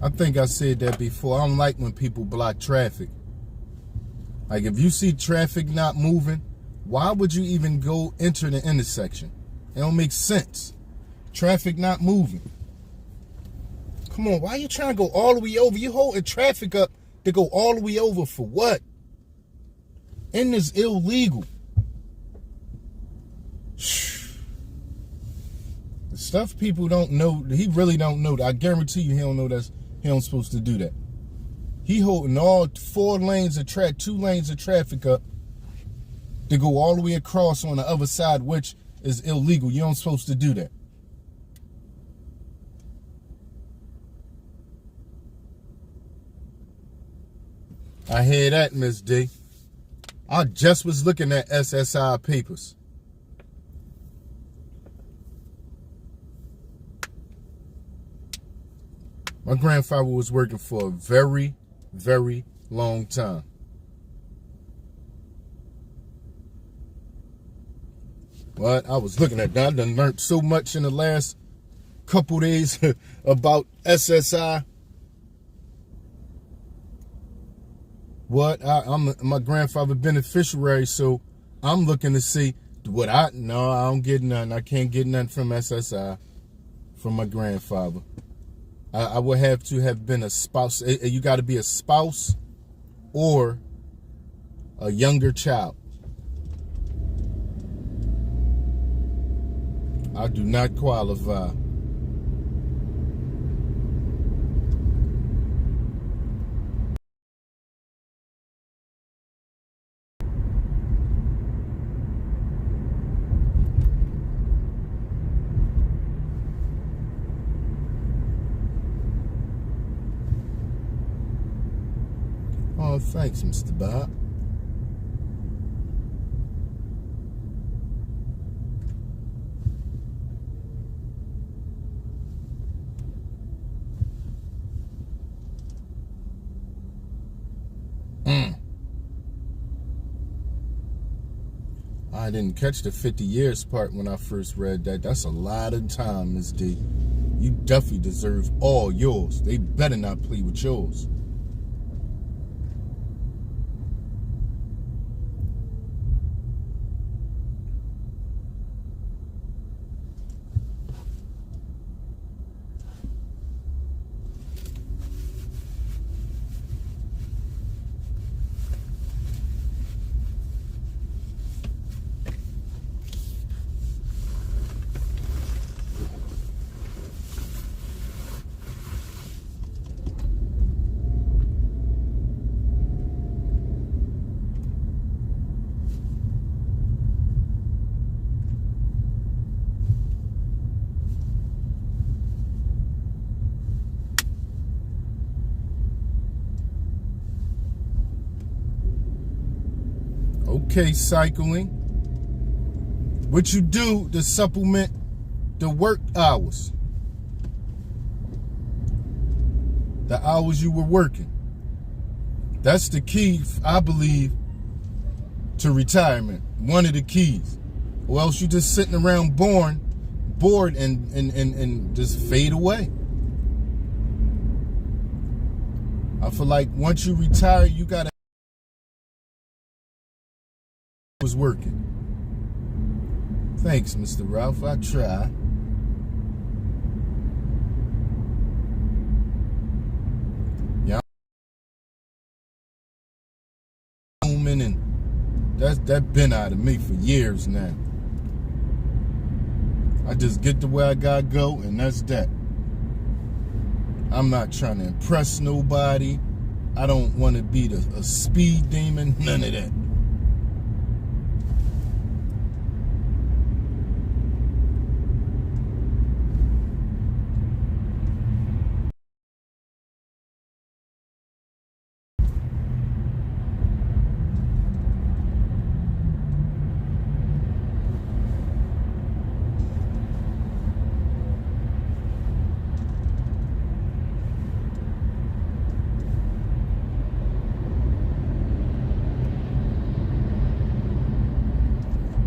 I think I said that before. I don't like when people block traffic. Like if you see traffic not moving, why would you even go enter the intersection? It don't make sense. Traffic not moving. Come on, why are you trying to go all the way over? You holding traffic up to go all the way over for what? And it's illegal. The stuff people don't know, he really don't know. I guarantee you he don't know that he don't supposed to do that. He holding all 4 lanes of traffic, 2 lanes of traffic up to go all the way across on the other side, which is illegal. You don't supposed to do that. I hear that, Miss D. I just was looking at SSI papers. My grandfather was working for a very, very long time. But I was looking at that. I done learned so much in the last couple days about SSI. I'm my grandfather beneficiary, so I'm looking to see what I don't get nothing. I can't get nothing from SSI from my grandfather. I would have to have been a spouse. You got to be a spouse or a younger child. I do not qualify. Oh, thanks, Mr. Bob. I didn't catch the 50 years part when I first read that. That's a lot of time, Miss D. You definitely deserve all yours. They better not play with yours. Okay, cycling. What you do to supplement the work hours. The hours you were working. That's the key, I believe, to retirement. One of the keys. Or else you just sitting around bored and just fade away. I feel like once you retire, you gotta was working. Thanks, Mr. Ralph. I try. Yeah. And that been out of me for years now. I just get to where I gotta go, and that's that. I'm not trying to impress nobody. I don't want to be a speed demon. None of that.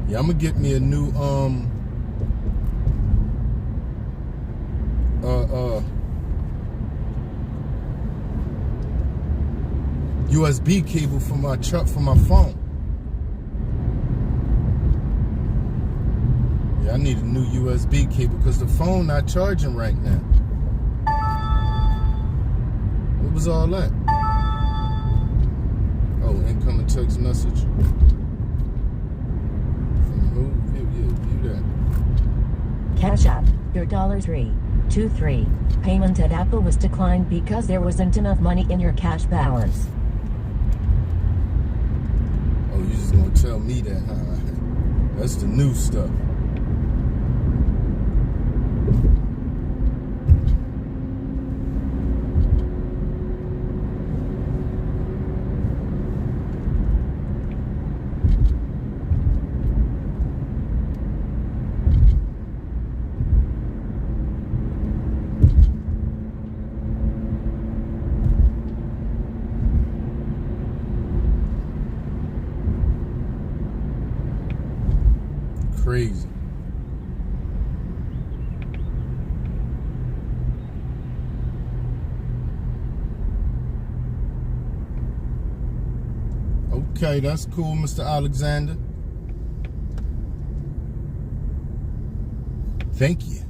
Yeah, I'm gonna get me a new USB cable for my phone. Yeah, I need a new USB cable because the phone not charging right now. What was all that? Oh, incoming text message. Cash App, your $323 payment at Apple was declined because there wasn't enough money in your cash balance. Oh, you just gonna tell me that, huh? That's the new stuff. crazy. Okay, that's cool, Mr. Alexander. Thank you.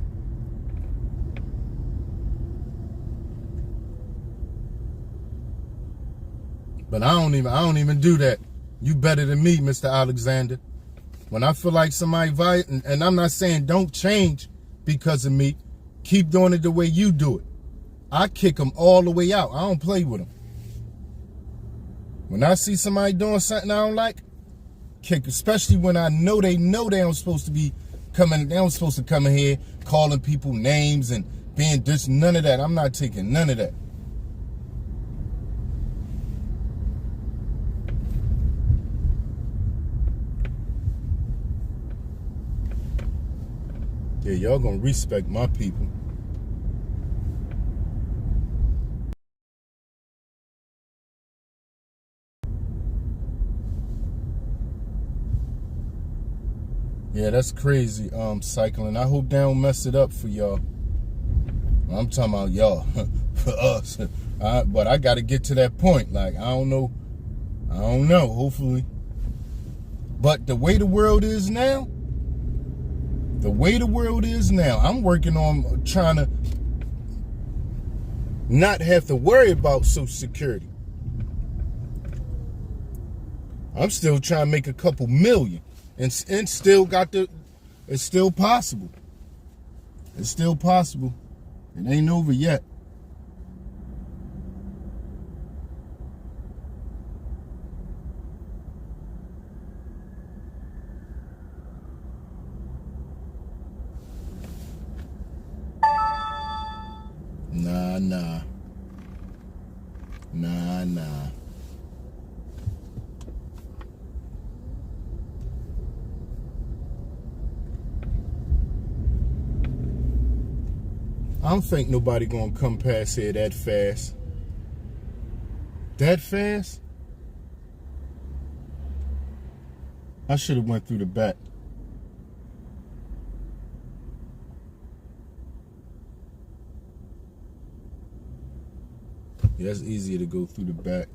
But I don't even do that. You better than me, Mr. Alexander. When I feel like somebody violent, and I'm not saying don't change because of me, keep doing it the way you do it. I kick them all the way out. I don't play with them. When I see somebody doing something I don't like, kick, especially when I know they don't supposed to be coming, they don't supposed to come in here calling people names and being this, none of that. I'm not taking none of that. Yeah, y'all gonna respect my people. Yeah, that's crazy, cycling. I hope they don't mess it up for y'all. I'm talking about y'all, for us. But I gotta get to that point. Like, I don't know, hopefully. But the way the world is now, I'm working on trying to not have to worry about Social Security. I'm still trying to make a couple million. And still it's still possible. It's still possible. It ain't over yet. Nah. I don't think nobody gonna come past here that fast. That fast? I should have went through the back. Yeah, it's easier to go through the back.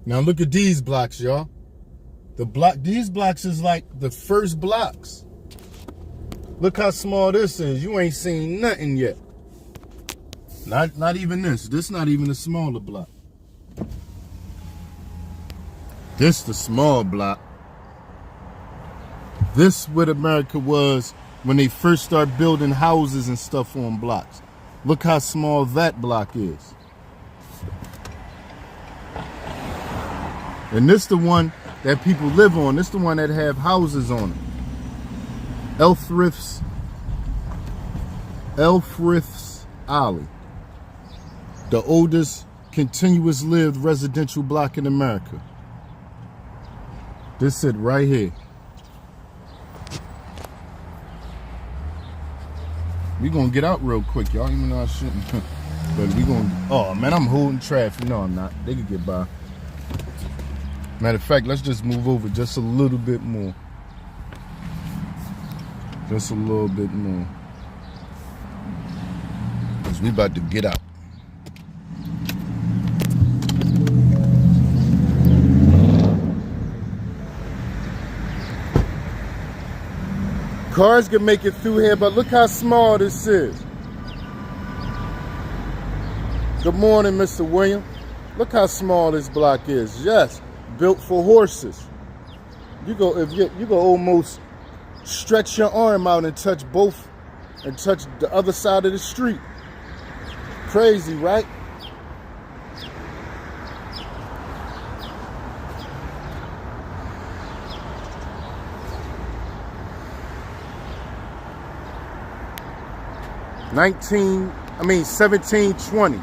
Now look at these blocks, y'all. These blocks is like the first blocks. Look how small this is. You ain't seen nothing yet. Not even this. This not even a smaller block. This the small block. This what America was when they first started building houses and stuff on blocks. Look how small that block is. And this the one that people live on. This the one that have houses on it. Elfrith's Alley, the oldest continuous lived residential block in America. This it right here. We gonna get out real quick, y'all, even though I shouldn't. But we gonna, oh man, I'm holding traffic. No, I'm not. They can get by. Matter of fact, let's just move over just a little bit more. Just a little bit more. Because we about to get out. Cars can make it through here, but look how small this is. Good morning, Mr. William. Look how small this block is. Yes, built for horses. You go almost stretch your arm out and touch the other side of the street. Crazy, right? '1720.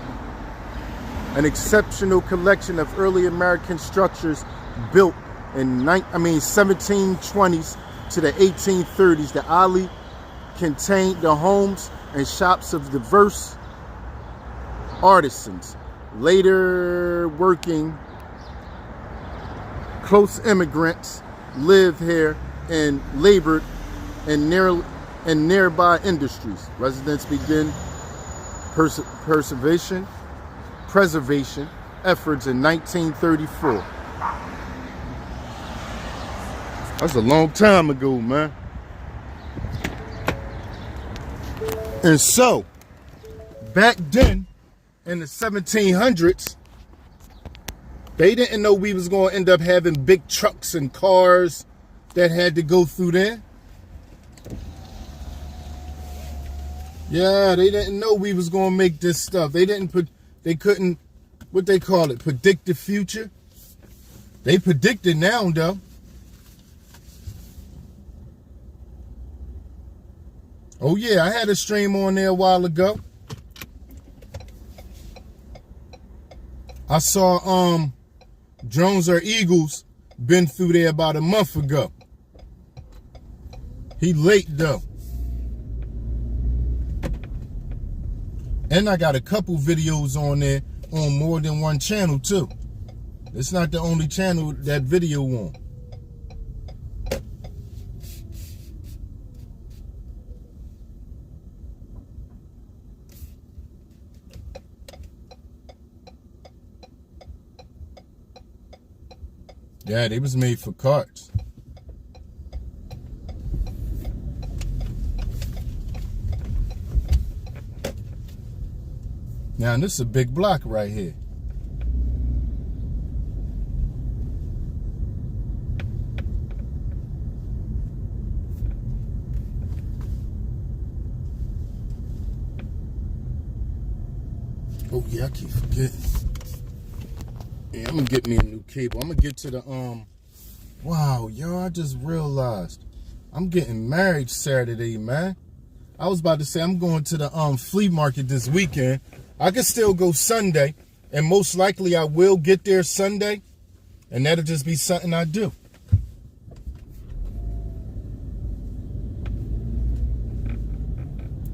An exceptional collection of early American structures built in 1720s to the 1830s. The alley contained the homes and shops of diverse artisans, later working close immigrants lived here and labored in nearby industries. Residents begin preservation efforts in 1934. That's a long time ago, man. And so, back then, in the 1700s, they didn't know we was going to end up having big trucks and cars that had to go through there. Yeah, they didn't know we was going to make this stuff. They couldn't, what they call it, predict the future. They predict it now, though. Oh yeah, I had a stream on there a while ago. I saw drones or eagles been through there about a month ago. He late though. And I got a couple videos on there on more than one channel too. It's not the only channel that video on. Yeah, they was made for carts. Now, this is a big block right here. Oh, yeah, I keep forgetting. Yeah, I'm gonna get me a new cable. I'm gonna get to the, wow, yo, I just realized I'm getting married Saturday, man. I was about to say I'm going to the flea market this weekend. I could still go Sunday, and most likely I will get there Sunday, and that'll just be something I do.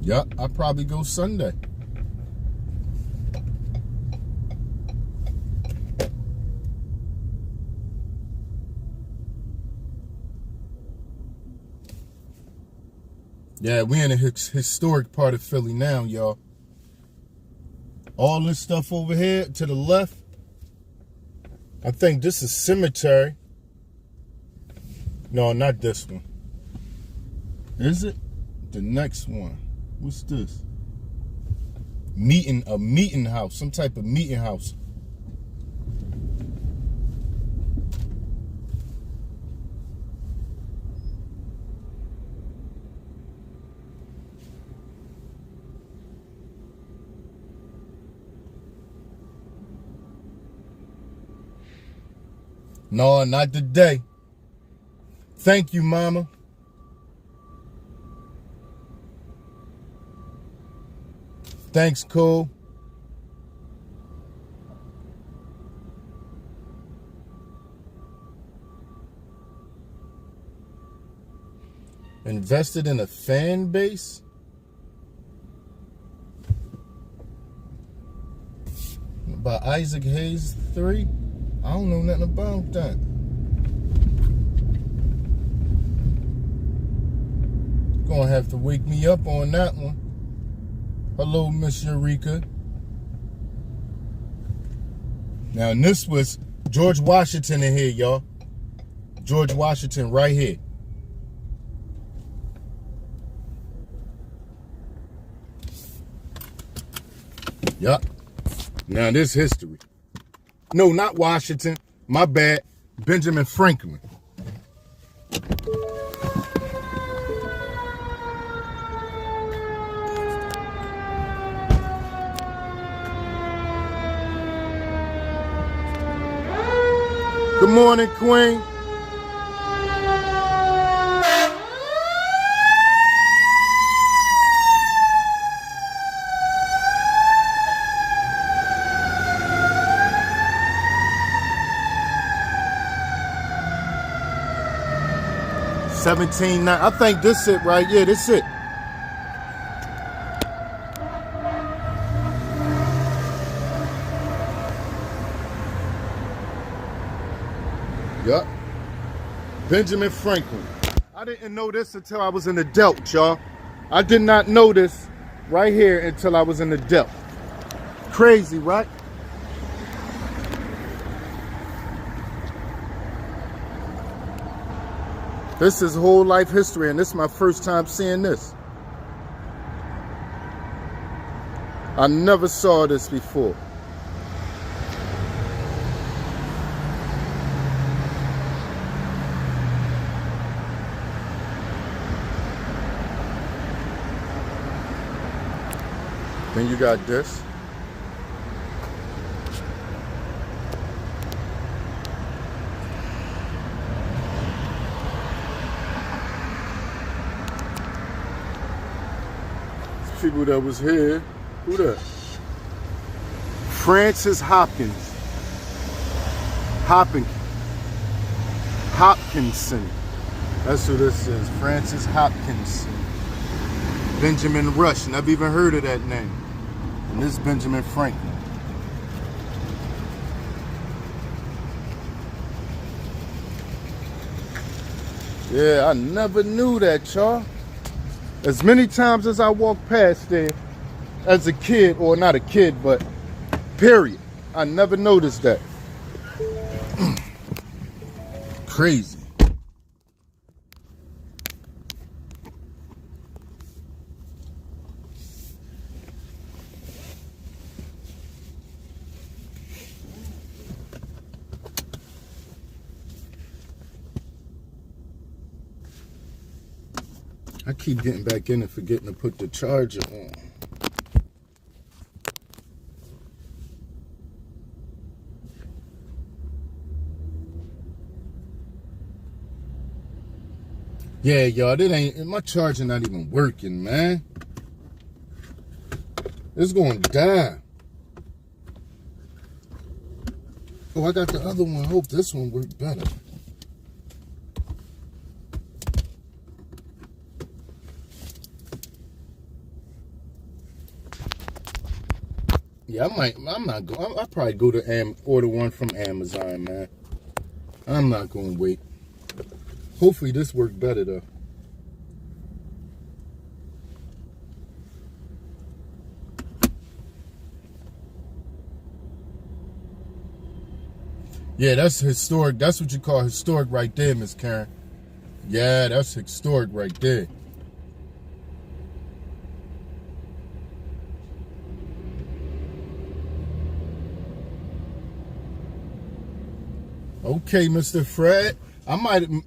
Yup, I'll probably go Sunday. Yeah, we in a historic part of Philly now, y'all. All this stuff over here to the left, I think this is cemetery. No, not this one. Is it? The next one. What's this? A meeting house, some type of meeting house. No, not today. Thank you, Mama. Thanks, Cole. Invested in a fan base? By Isaac Hayes 3? I don't know nothing about that. Gonna have to wake me up on that one. Hello, Miss Eureka. Now, and this was George Washington in here, y'all. George Washington right here. Yup. Now, this history. No, not Washington. My bad. Benjamin Franklin. Good morning, Queen. I think this it right. Yeah, this it. Yup. Benjamin Franklin. I didn't know this until I was an adult, y'all. I did not know this right here until I was an adult. Crazy, right? This is whole life history, and this is my first time seeing this. I never saw this before. Then you got this. People that was here. Who that? Francis Hopkins. Hopkinson. That's who this is. Francis Hopkinson. Benjamin Rush. Never even heard of that name. And this is Benjamin Franklin. Yeah, I never knew that, y'all. As many times as I walked past there as a kid, or not a kid, but period, I never noticed that. Crazy. I keep getting back in and forgetting to put the charger on. Yeah, y'all, my charger not even working, man. It's going to die. Oh, I got the other one. Hope this one worked better. Yeah, I'll probably go to order one from Amazon, man. I'm not going to wait. Hopefully this worked better, though. Yeah, that's historic. That's what you call historic right there, Miss Karen. Yeah, that's historic right there. Okay, Mr. Fred.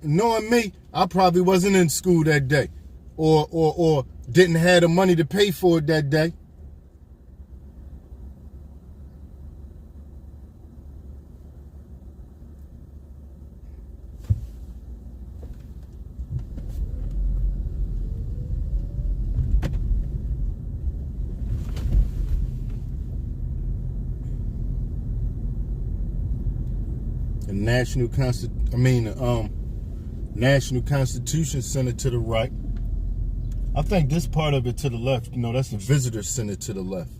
Knowing me, I probably wasn't in school that day, or didn't have the money to pay for it that day. National Constitution Center to the right. I think this part of it to the left, that's the Visitor Center to the left.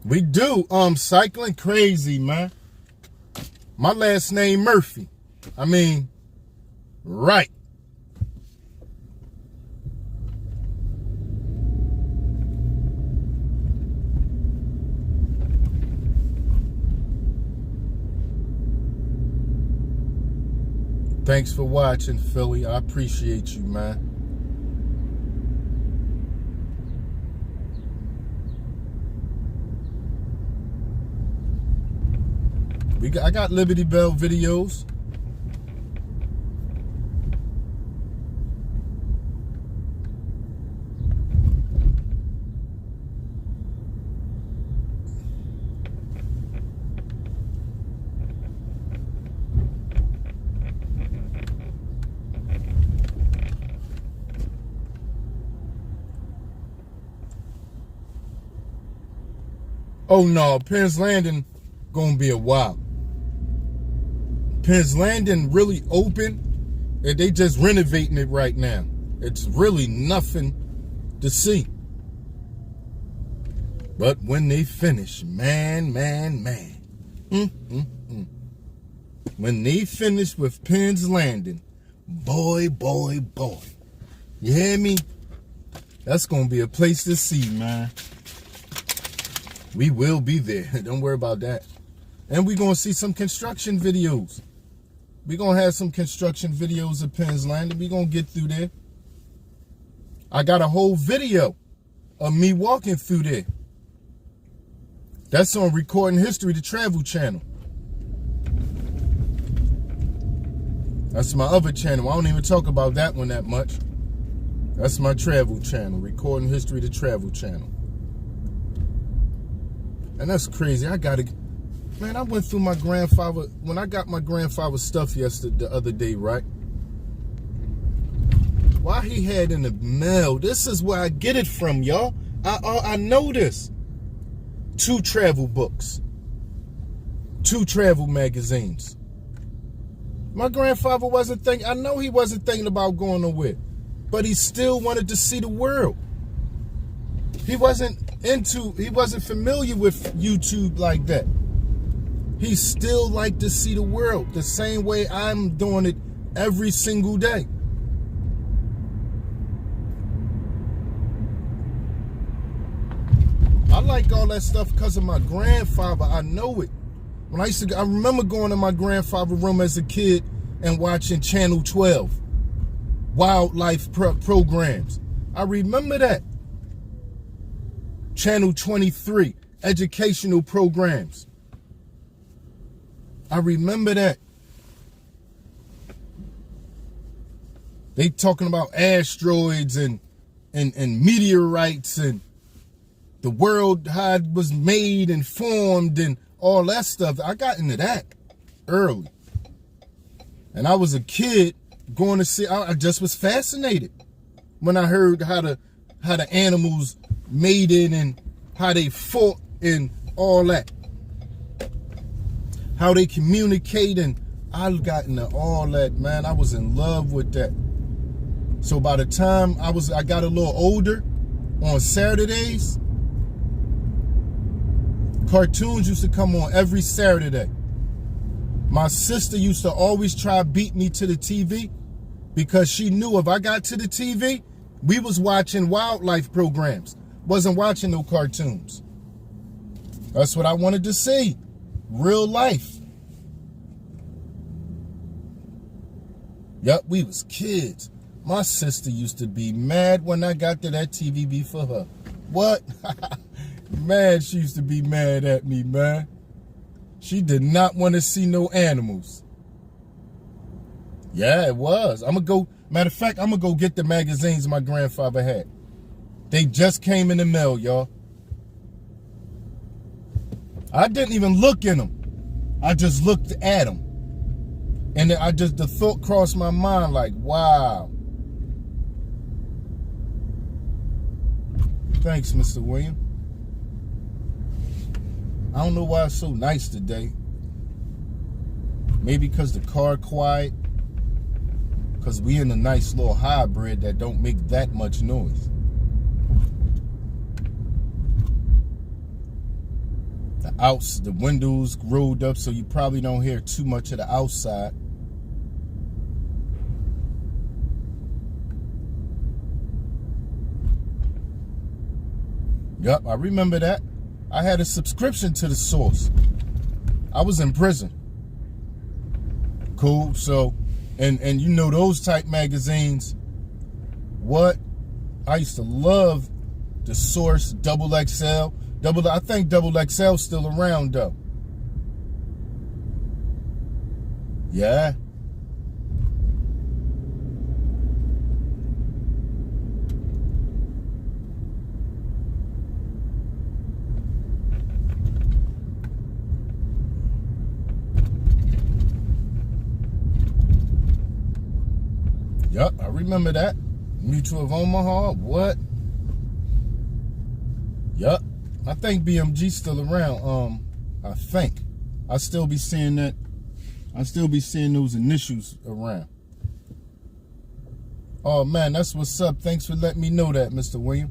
We do. Cycling crazy, man. My last name Murphy. Right. Thanks for watching, Philly. I appreciate you, man. I got Liberty Bell videos. Oh no, Penn's Landing. gonna be a while. Penn's Landing really open, and they just renovating it right now. It's really nothing to see. But when they finish, man. When they finish with Penn's Landing, boy. You hear me? That's going to be a place to see, man. We will be there. Don't worry about that. And we're going to see some construction videos. We're going to have some construction videos of Penn's Landing. We're going to get through there. I got a whole video of me walking through there. That's on Recording History, the travel channel. That's my other channel. I don't even talk about that one that much. That's my travel channel, Recording History, the travel channel. And that's crazy. Man, I went through my grandfather, when I got my grandfather's stuff the other day, right? Why he had in the mail, this is where I get it from, y'all. I know this. 2 travel books. 2 travel magazines. My grandfather wasn't thinking, I know he wasn't thinking about going nowhere, but he still wanted to see the world. He wasn't familiar with YouTube like that. He still liked to see the world the same way I'm doing it every single day. I like all that stuff because of my grandfather. I know it. When I remember going to my grandfather's room as a kid and watching Channel 12, wildlife programs. I remember that. Channel 23, educational programs. I remember that. They talking about asteroids and meteorites and the world, how it was made and formed and all that stuff. I got into that early. And I was a kid going to see, I just was fascinated when I heard how the animals mated and how they fought and all that. How they communicate, and I got into all that, man. I was in love with that. So by the time I got a little older, on Saturdays, cartoons used to come on every Saturday. My sister used to always try to beat me to the TV because she knew if I got to the TV, we was watching wildlife programs. Wasn't watching no cartoons. That's what I wanted to see. Real life. Yup, we was kids. My sister used to be mad when I got to that TV be for her. What? Man, she used to be mad at me, man. She did not want to see no animals. Yeah, it was. Matter of fact, I'm going to go get the magazines my grandfather had. They just came in the mail, y'all. I didn't even look in them. I just looked at them. And the thought crossed my mind like, wow. Thanks, Mr. William. I don't know why it's so nice today. Maybe because the car quiet. Because we in a nice little hybrid that don't make that much noise. The windows rolled up, so you probably don't hear too much of the outside. Yup, I remember that. I had a subscription to the Source. I was in prison. Cool. So, and you know those type magazines. What? I used to love the Source XXL. I think XXL's still around though. Yeah. Yup, I remember that. Mutual of Omaha, what? Yup. I think BMG's still around, I think. I still be seeing that. I still be seeing those initials around. Oh man, that's what's up. Thanks for letting me know that, Mr. William.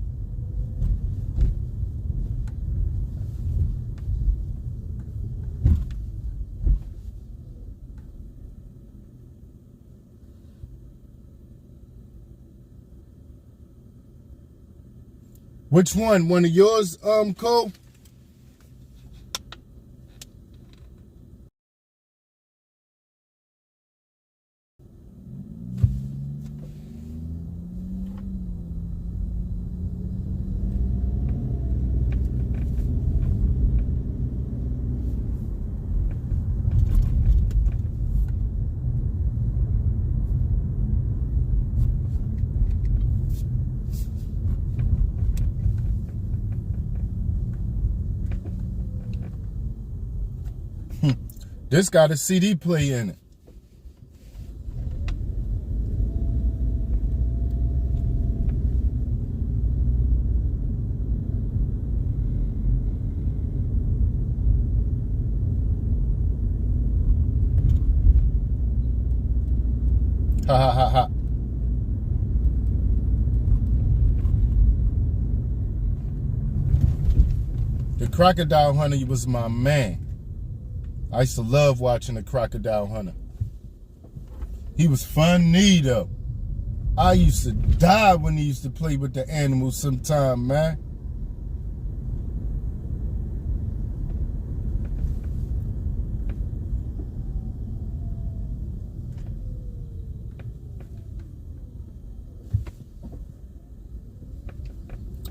Which one? One of yours, Cole? This got a CD player in it. Ha ha ha ha. The Crocodile Hunter was my man. I used to love watching the Crocodile Hunter. He was funny though. I used to die when he used to play with the animals sometime, man.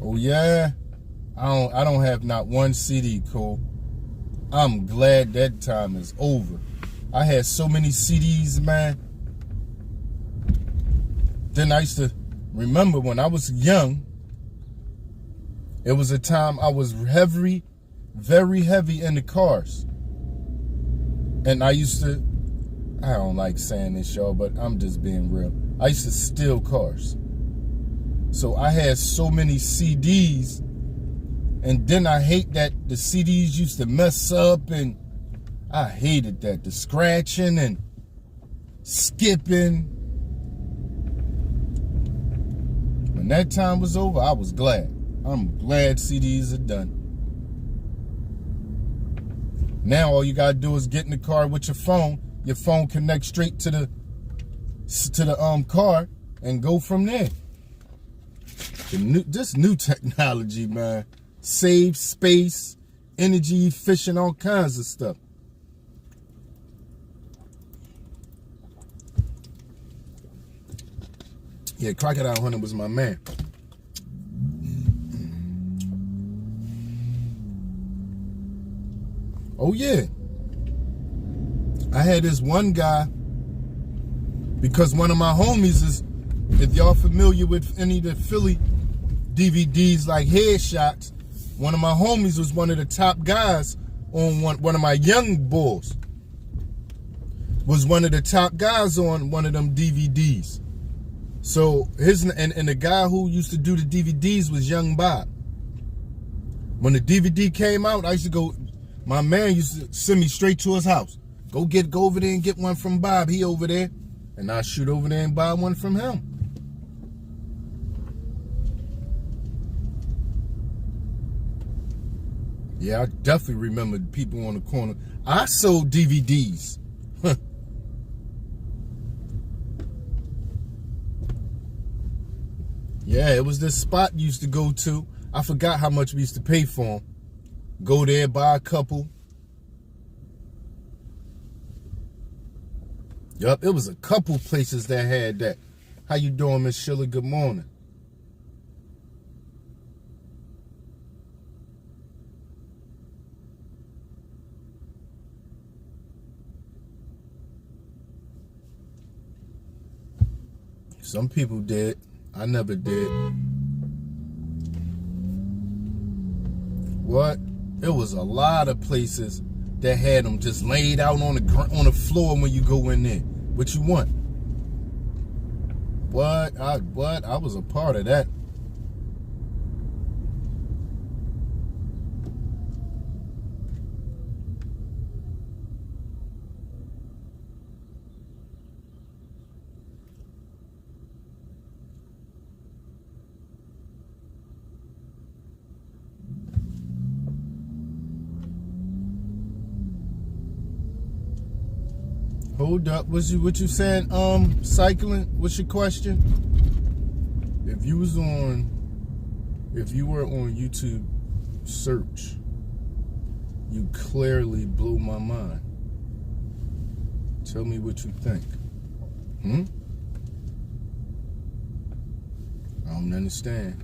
Oh yeah? I don't have not one CD, Cole. I'm glad that time is over. I had so many CDs, man. Then I used to remember when I was young, it was a time I was heavy, very heavy into cars. And I don't like saying this, y'all, but I'm just being real. I used to steal cars. So I had so many CDs. And then I hate that the CDs used to mess up, and I hated that. The scratching and skipping. When that time was over, I was glad. I'm glad CDs are done. Now all you gotta do is get in the car with your phone. Your phone connects straight to the car and go from there. This new technology, man. Save space, energy efficient, all kinds of stuff. Yeah, Crocodile Hunter was my man. Oh yeah. I had this one guy, because one of my homies is, if y'all familiar with any of the Philly DVDs like Headshots, one of my homies was one of the top guys on one of my young boys. Was one of the top guys on one of them DVDs. So and the guy who used to do the DVDs was Young Bob. When the DVD came out, I used to go, my man used to send me straight to his house. Go over there and get one from Bob. He over there. And I shoot over there and buy one from him. Yeah, I definitely remember people on the corner. I sold DVDs. Yeah, it was this spot you used to go to. I forgot how much we used to pay for them. Go there, buy a couple. Yup, it was a couple places that had that. How you doing, Miss Sheila? Good morning. Some people did. I never did. What? It was a lot of places that had them just laid out on the floor when you go in there. What you want? What? I was a part of that. Hold up. What you saying? Cycling. What's your question? If you were on YouTube search, you clearly blew my mind. Tell me what you think. I don't understand.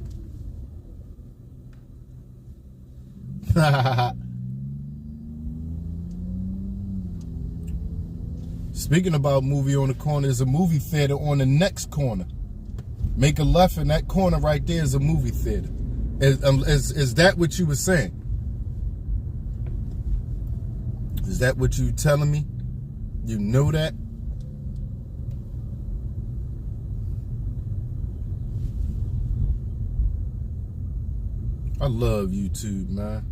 Speaking about movie on the corner, there's a movie theater on the next corner. Make a left, and that corner right there is a movie theater. Is that what you were saying? Is that what you telling me? You know that? I love YouTube, man.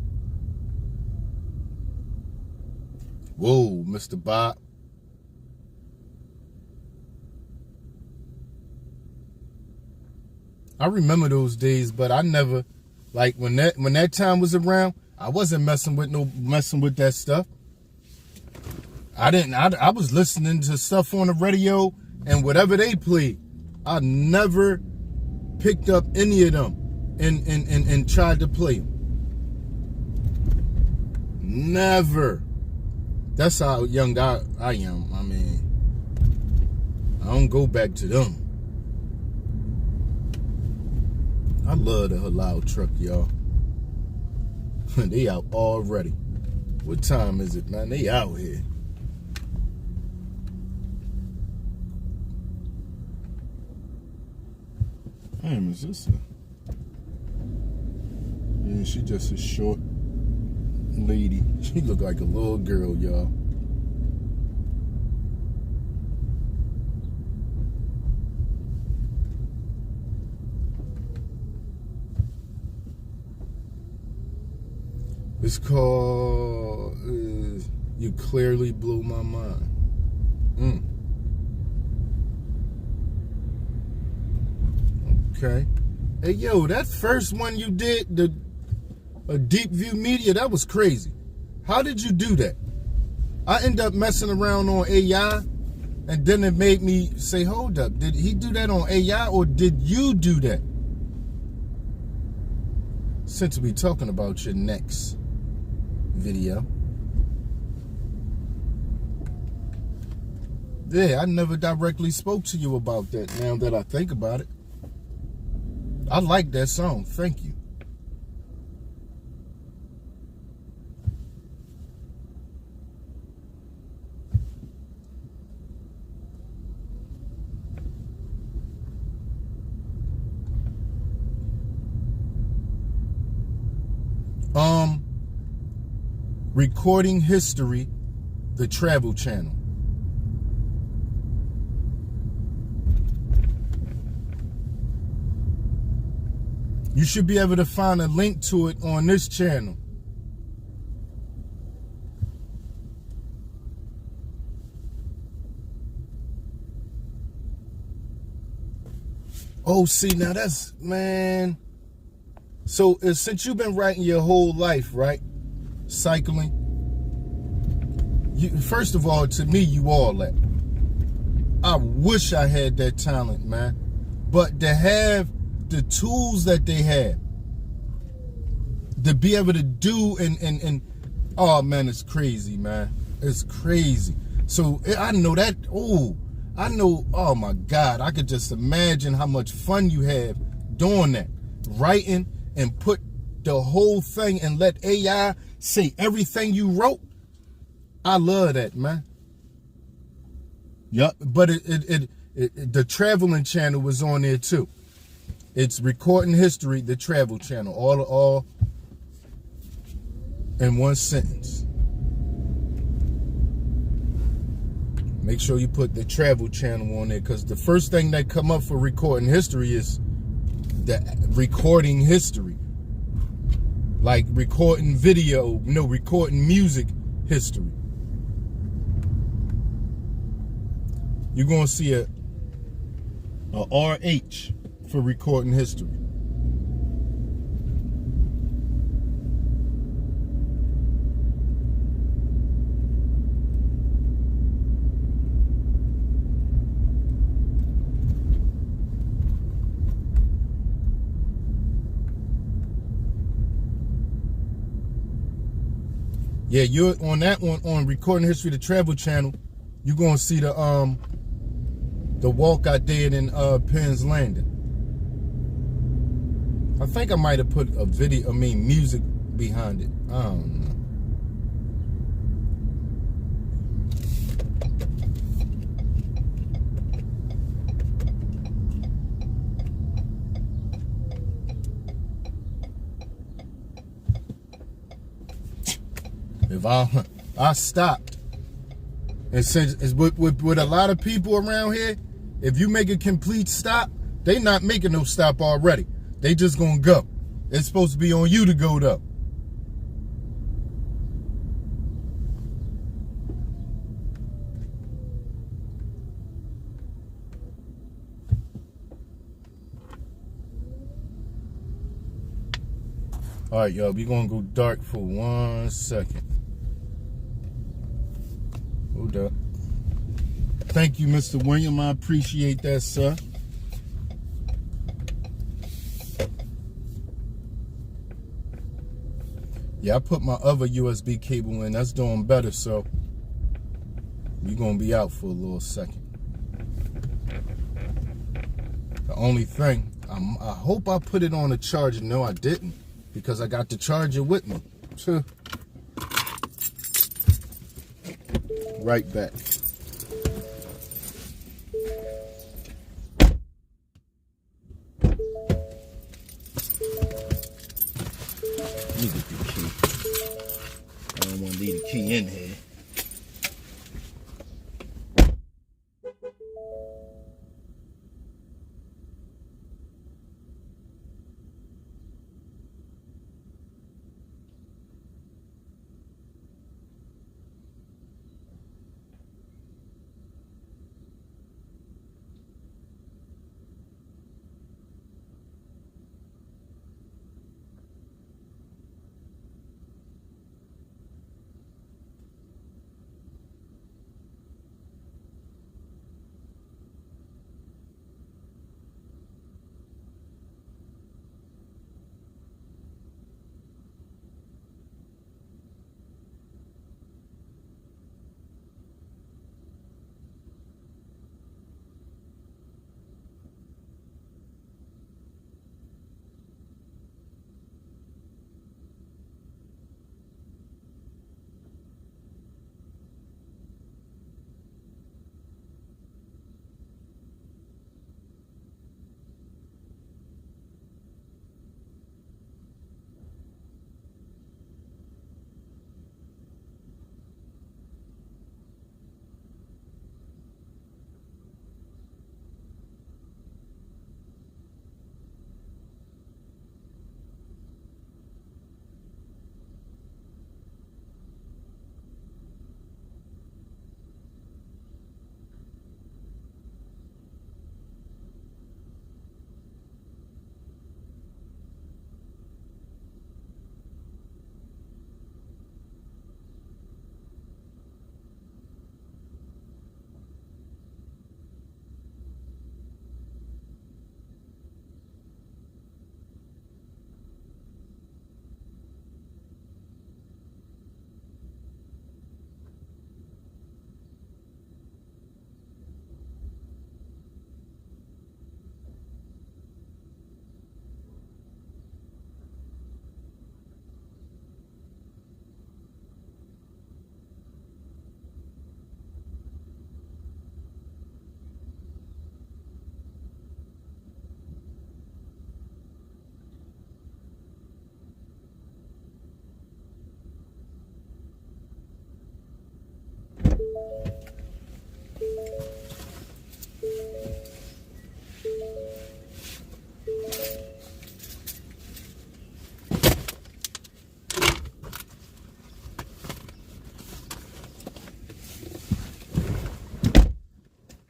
Whoa, Mr. Bob. I remember those days, but I never, like when that time was around, I wasn't messing with that stuff. I was listening to stuff on the radio and whatever they played. I never picked up any of them and tried to play them. Never. That's how young I am. I mean, I don't go back to them. I love the halal truck, y'all. They out already. What time is it, man? They out here. Damn, is this yeah, she just a short lady. She look like a little girl, y'all. It's called You Clearly Blew My Mind. Okay. Hey, yo, that first one you did, the Deepview Media, that was crazy. How did you do that? I end up messing around on AI, and then it made me say, hold up, did he do that on AI, or did you do that? Since we talking about your next video. Yeah, I never directly spoke to you about that now that I think about it. I like that song. Thank you. Recording History, the Travel Channel. You should be able to find a link to it on this channel. Oh, see, now that's, man. So since you've been writing your whole life, right? Cycling. First of all, to me, you all that. I wish I had that talent, man. But to have the tools that they have, to be able to do and oh man, it's crazy, man. It's crazy. So I know that, oh my God, I could just imagine how much fun you have doing that. Writing and put the whole thing and let AI say everything you wrote. I love that, man. Yep, but the traveling channel was on there too. It's Recording History, the Travel Channel, all in one sentence. Make sure you put the Travel Channel on there, because the first thing that come up for Recording History is the recording history. Like recording video, recording music history. You're going to see a RH for Recording History. Yeah, you're on that one on Recording History, the Travel Channel. You're gonna see the walk I did in Penn's Landing. I think I might have put a music behind it. I don't know. If I stopped, and since it's with a lot of people around here, if you make a complete stop, they not making no stop already. They just gonna go. It's supposed to be on you to go though. All right, y'all, we gonna go dark for 1 second. Hold up. Thank you, Mr. William. I appreciate that, sir. Yeah, I put my other USB cable in. That's doing better, so you're gonna be out for a little second. The only thing, I hope I put it on a charger. No, I didn't, because I got the charger with me. Right back. Let me get the key. I don't want to leave the key in here.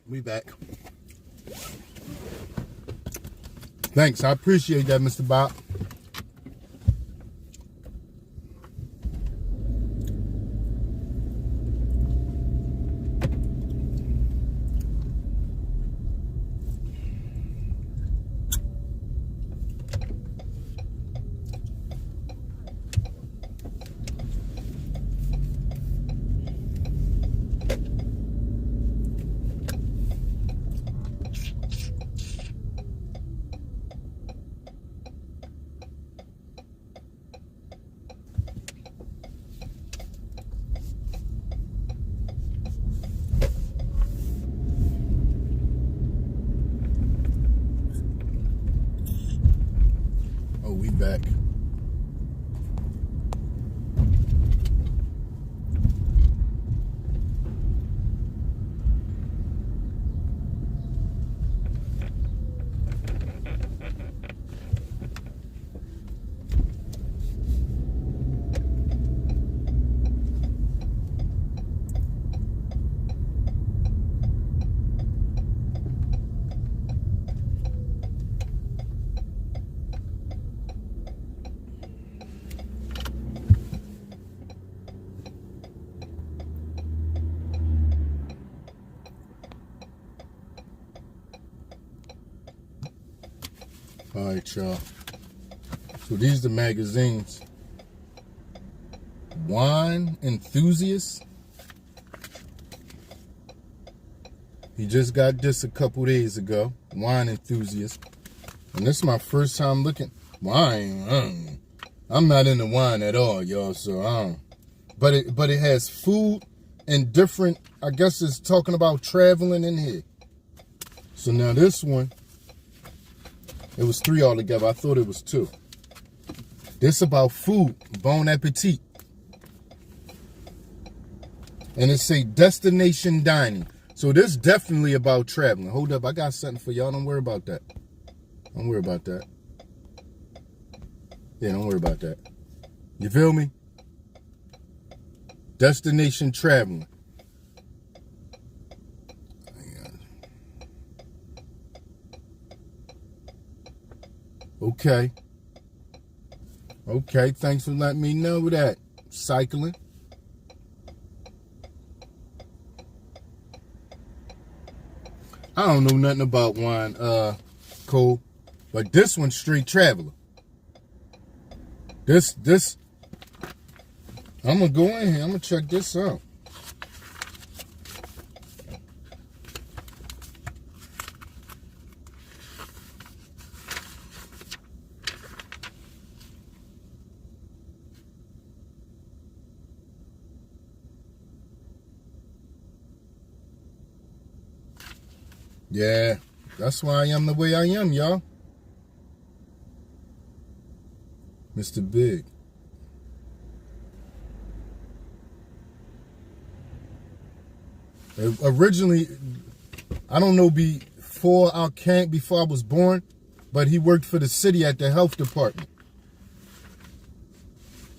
We back. Thanks, I appreciate that, Mr. Bob. Oh, we back. All right, y'all. So these the magazines. Wine Enthusiast. He just got this a couple days ago. Wine Enthusiast. And this is my first time looking. Wine. I'm not into wine at all, y'all. So I don't. But it has food and different. I guess it's talking about traveling in here. So now this one. It was 3 altogether. I thought it was 2. This about food. Bon appetit. And it say destination dining. So this definitely about traveling. Hold up. I got something for y'all. Don't worry about that. Don't worry about that. Yeah, don't worry about that. You feel me? Destination traveling. Okay. Okay, thanks for letting me know that. Cycling. I don't know nothing about wine, Cole. But this one's straight traveler. This, I'm gonna go in here. I'm gonna check this out. Yeah, that's why I am the way I am, y'all. Mr. Big. Originally, I don't know before I was born, but he worked for the city at the health department.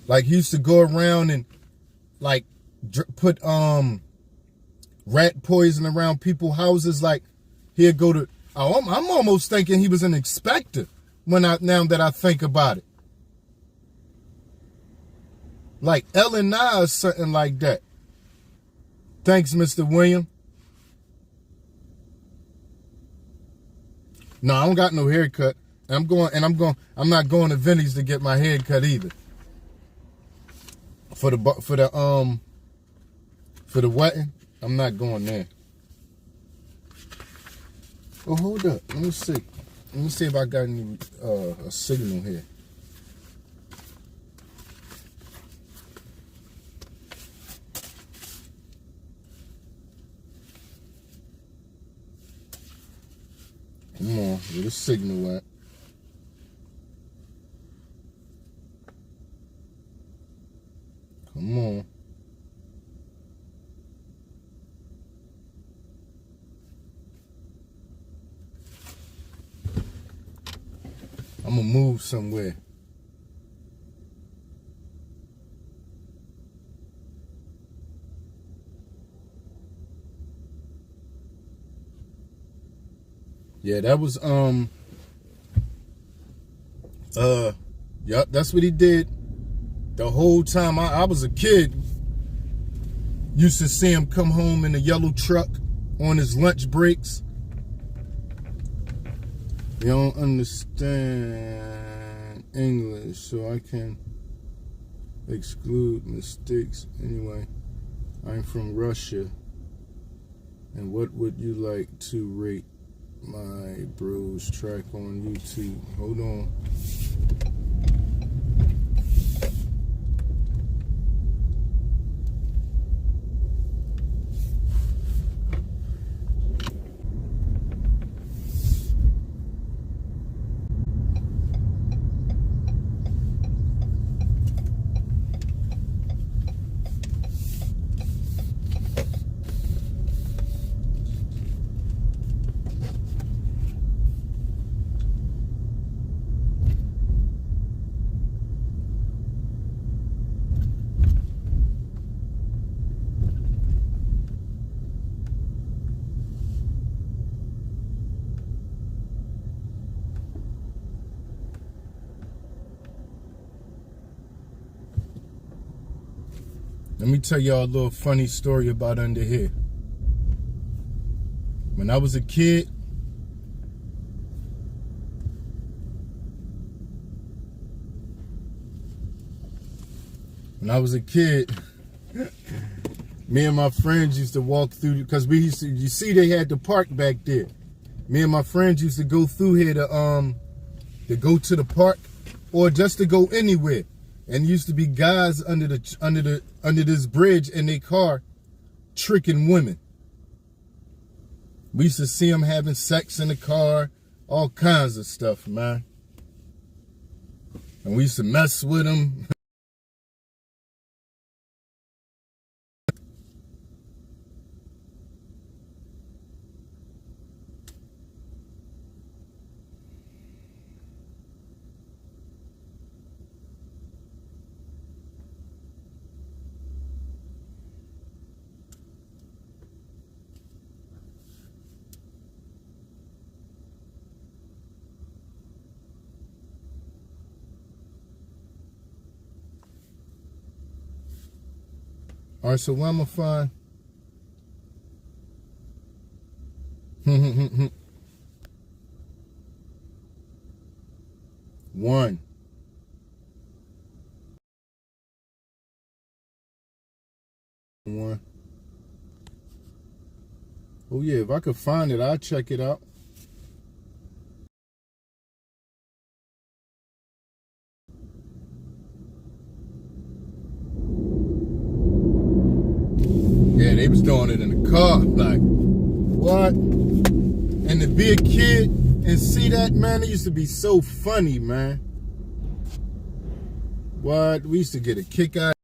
Like he used to go around and like put rat poison around people's houses. Like he'd go to. I'm almost thinking he was an inspector now that I think about it. Like L&I or something like that. Thanks, Mr. William. No, I don't got no haircut. I'm not going to Vinny's to get my hair cut either. For the wedding, I'm not going there. Oh, hold up. Let me see. Let me see if I got any a signal here. Come on, where the signal at? Come on. I'm gonna move somewhere. Yeah, that was yep, that's what he did the whole time I was a kid. Used to see him come home in a yellow truck on his lunch breaks. You don't understand English, so I can exclude mistakes. Anyway, I'm from Russia. And what would you like to rate my bros track on YouTube? Hold on. Let me tell y'all a little funny story about under here. When I was a kid, me and my friends used to walk through, because we used to, you see they had the park back there. Me and my friends used to go through here to go to the park or just to go anywhere. And used to be guys under this bridge in their car tricking women. We used to see them having sex in the car, all kinds of stuff, man. And we used to mess with them. All right, so what I'm gonna find? One. Oh yeah, if I could find it, I'll check it out. Yeah, they was doing it in the car. Like, what? And to be a kid and see that, man, it used to be so funny, man. What? We used to get a kick out.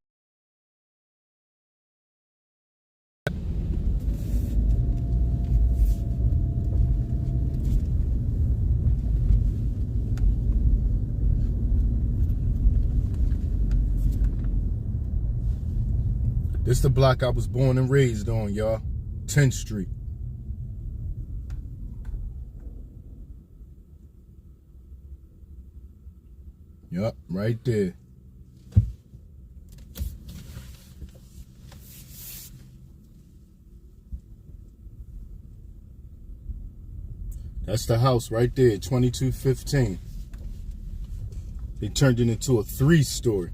This the block I was born and raised on, y'all. 10th Street. Yup, right there. That's the house right there, 2215. They turned it into a 3-story.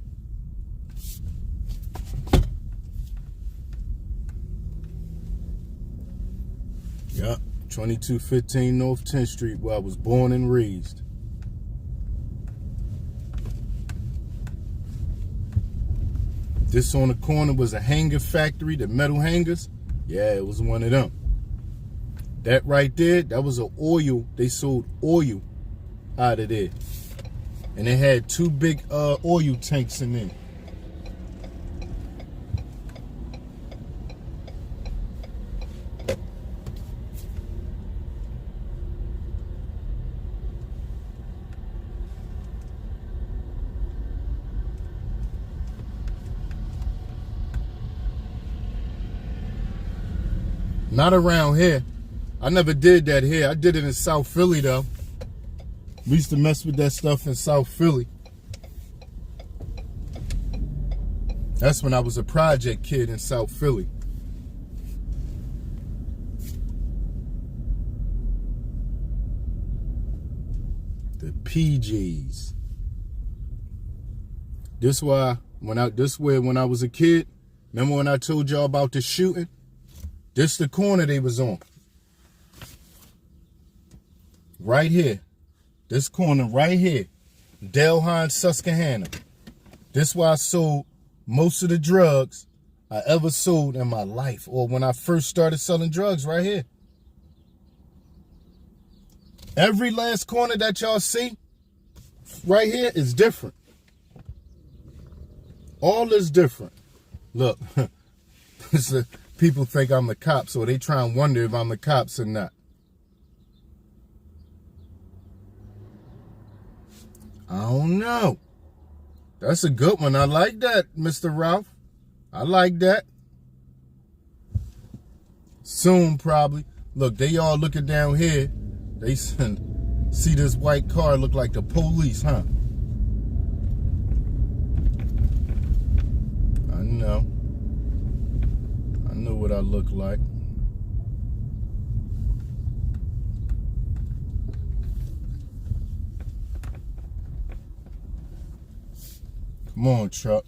Yep, 2215 North 10th Street, where I was born and raised. This on the corner was a hanger factory, the metal hangers. Yeah, it was one of them. That right there, that was an oil. They sold oil out of there. And they had 2 big oil tanks in there. Not around here. I never did that here. I did it in South Philly, though. We used to mess with that stuff in South Philly. That's when I was a project kid in South Philly. The PGs. This where when I was a kid, remember when I told y'all about the shooting? This the corner they was on. Right here. This corner right here. Delhine, Susquehanna. This where I sold most of the drugs I ever sold in my life, or when I first started selling drugs, right here. Every last corner that y'all see right here is different. All is different. Look, people think I'm the cops, so they try and wonder if I'm the cops or not. I don't know. That's a good one. I like that, Mr. Ralph. I like that. Soon, probably. Look, they all looking down here. They see this white car look like the police, huh? I know. know what I look like. Come on, truck.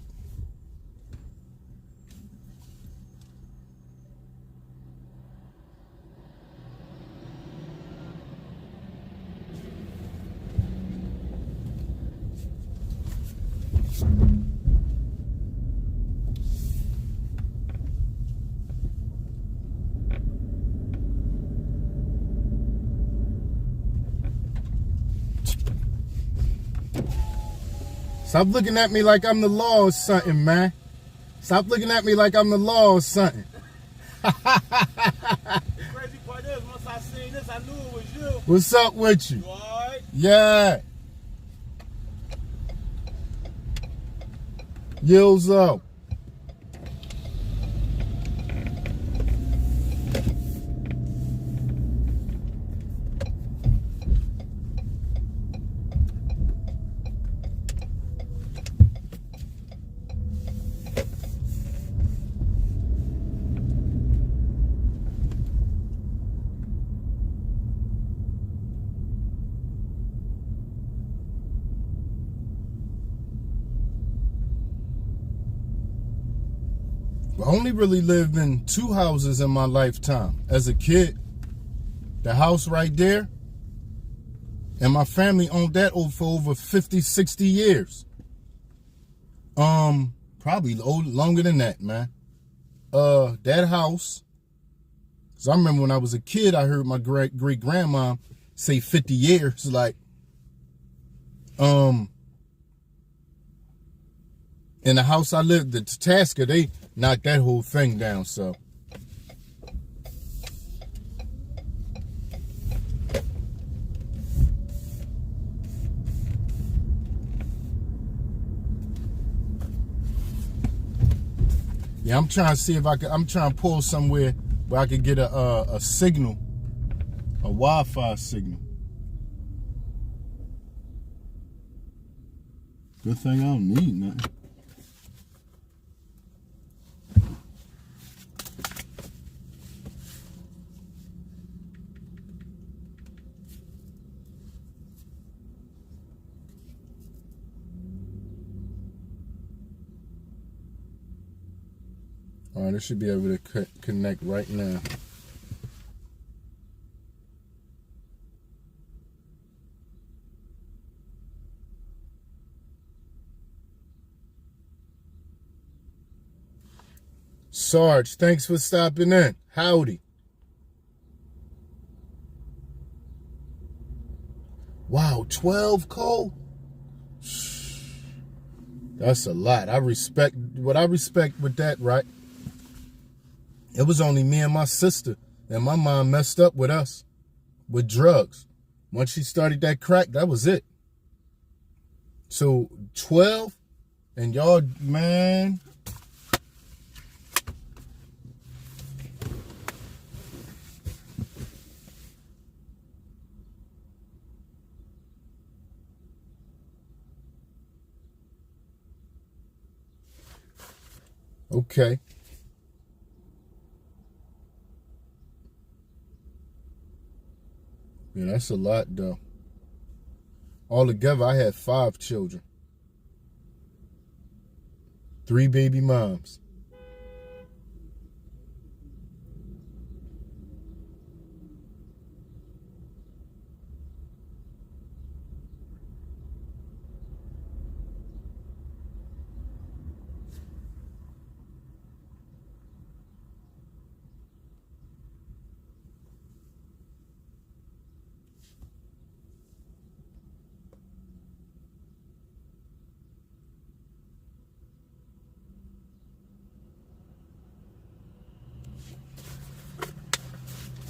Stop looking at me like I'm the law or something, man. Stop looking at me like I'm the law or something. The crazy part is, once I seen this, I knew it was you. What's up with you? You alright? Yeah. Yilzo. I only really lived in 2 houses in my lifetime. As a kid, the house right there, and my family owned that for over 50, 60 years. Probably longer than that, man. That house, because I remember when I was a kid, I heard my great-grandma say 50 years, like, in the house I lived, the Tasker, they knocked that whole thing down, so. Yeah, I'm trying to see if I'm trying to pull somewhere where I could get a signal, a Wi-Fi signal. Good thing I don't need nothing. All right, I should be able to connect right now. Sarge, thanks for stopping in. Howdy. Wow, 12 Cole? That's a lot. I respect with that, right? It was only me and my sister, and my mom messed up with us with drugs. Once she started that crack, that was it. So 12, and y'all, man. Okay. Yeah, that's a lot, though. Altogether, I had 5 children. 3 baby moms.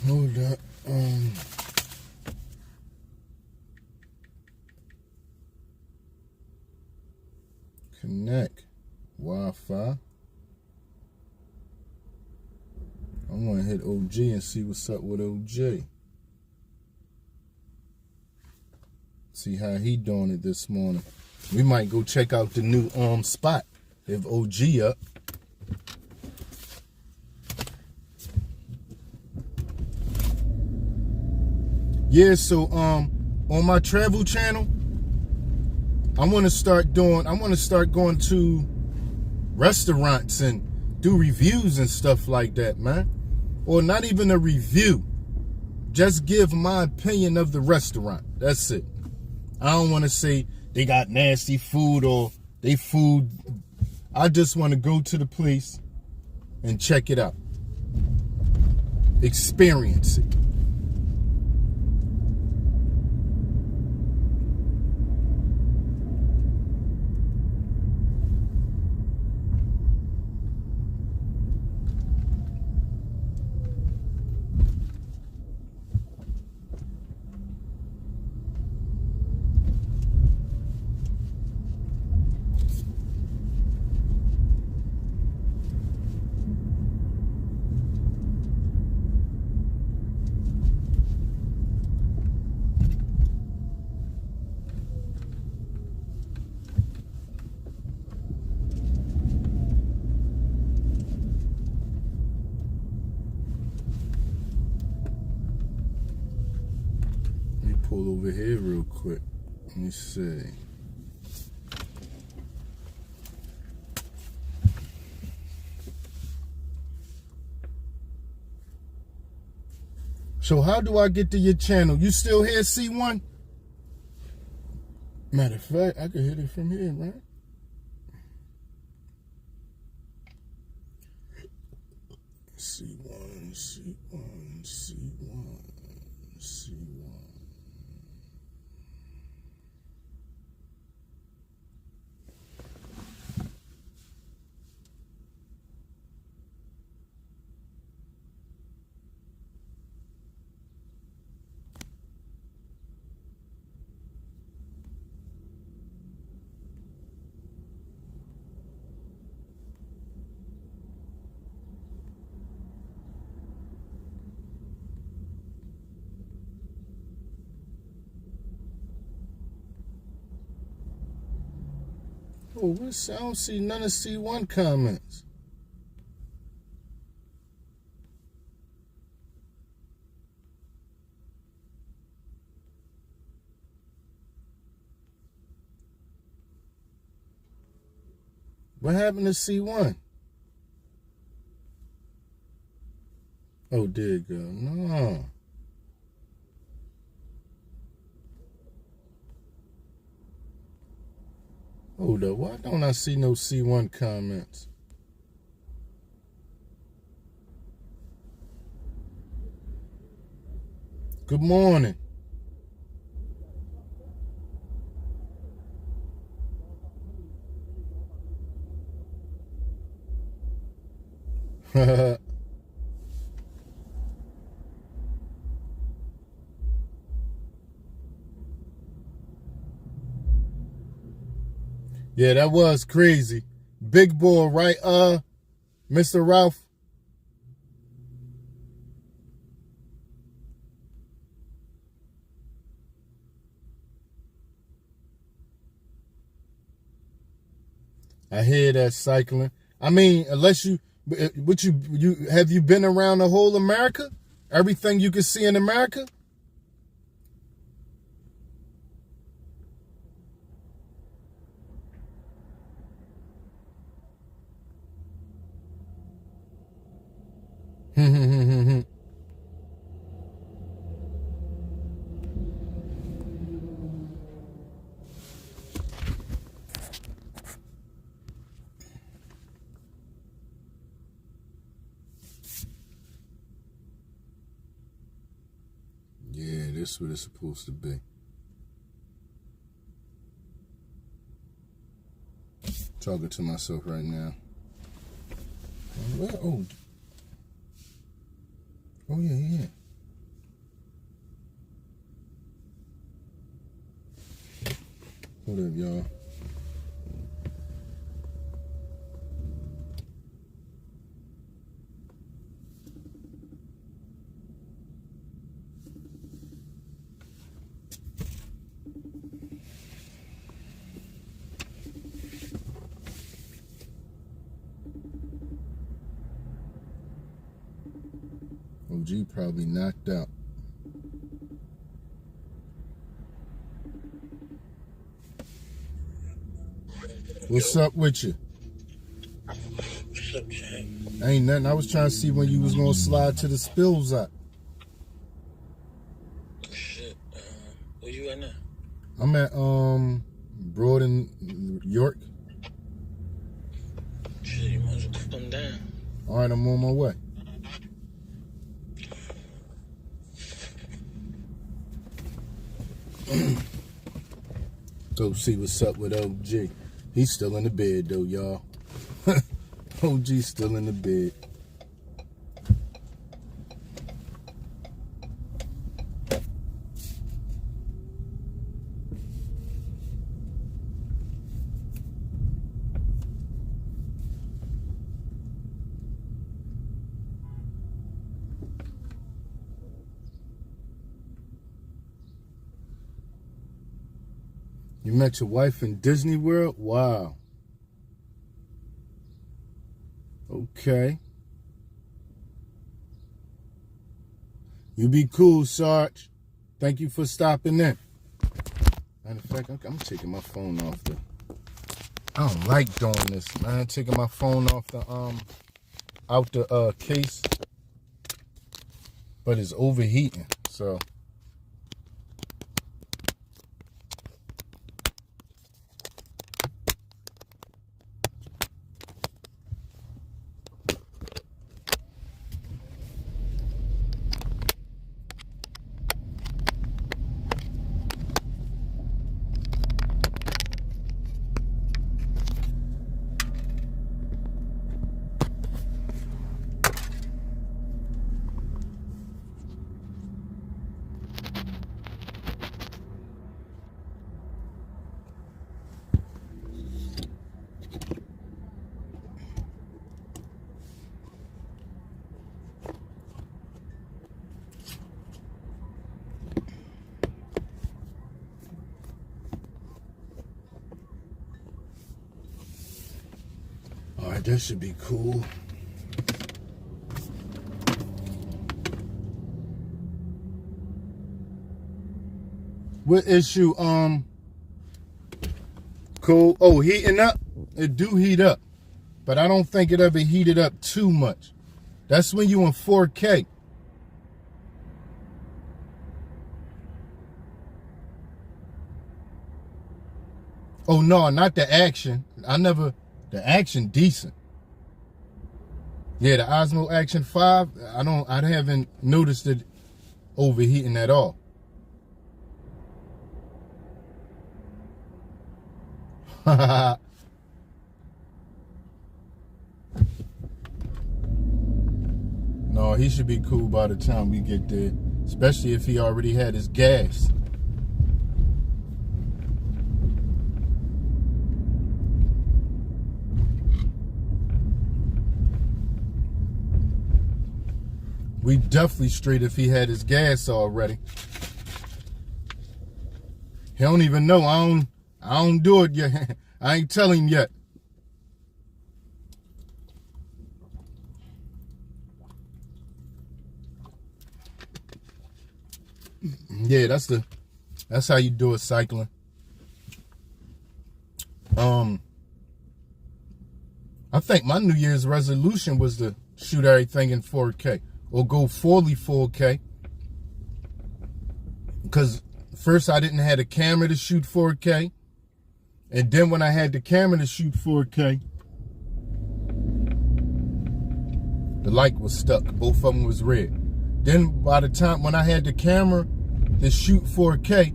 Hold up. Connect Wi-Fi. I want to hit OG and see what's up with OG. See how he doing it this morning. We might go check out the new spot if OG up. Yeah, so on my travel channel, I want to start going to restaurants and do reviews and stuff like that, man. Or not even a review. Just give my opinion of the restaurant. That's it. I don't want to say they got nasty food or they food. I just want to go to the place and check it out. Experience it. Pull over here real quick. Let me see. So how do I get to your channel? You still here, C1? Matter of fact, I can hit it from here, right? C1, C1, C1, C1. Oh, I don't see none of C1 comments. What happened to C1? Oh, there you go. No. Hold up. Why don't I see no C1 comments? Good morning. Yeah, that was crazy. Big boy, right, Mr. Ralph? I hear that cycling. I mean, unless you have you been around the whole America? Everything you can see in America? Yeah, this is what it's supposed to be. Talking to myself right now. Oh yeah. Hold up, y'all. OG probably knocked out. What's up with you? What's up, Jack? Ain't nothing. I was trying to see when you was gonna slide to the spills out. Shit. Where you at now? I'm at Broad York. Shit, you might as well come down. All right, I'm on my way. Go see what's up with OG. He's still in the bed though, y'all. OG's still in the bed. You met your wife in Disney World? Wow. Okay. You be cool, Sarge. Thank you for stopping in. Matter of fact, I'm taking my phone off the... I don't like doing this, man. Taking my phone off the out the case. But it's overheating, so... Alright, that should be cool. What issue, cool? Oh, heating up? It do heat up. But I don't think it ever heated up too much. That's when you in 4K. Oh no, not the action. The action decent. Yeah, the Osmo Action 5, I haven't noticed it overheating at all. No, he should be cool by the time we get there, especially if he already had his gas. We definitely straight if he had his gas already. He don't even know. I don't do it yet. I ain't tell him yet. Yeah, that's how you do it, cycling. I think my New Year's resolution was to shoot everything in 4K. Or go fully 4K. Because first I didn't have a camera to shoot 4K. And then when I had the camera to shoot 4K, the light was stuck. Both of them was red. Then by the time when I had the camera to shoot 4K,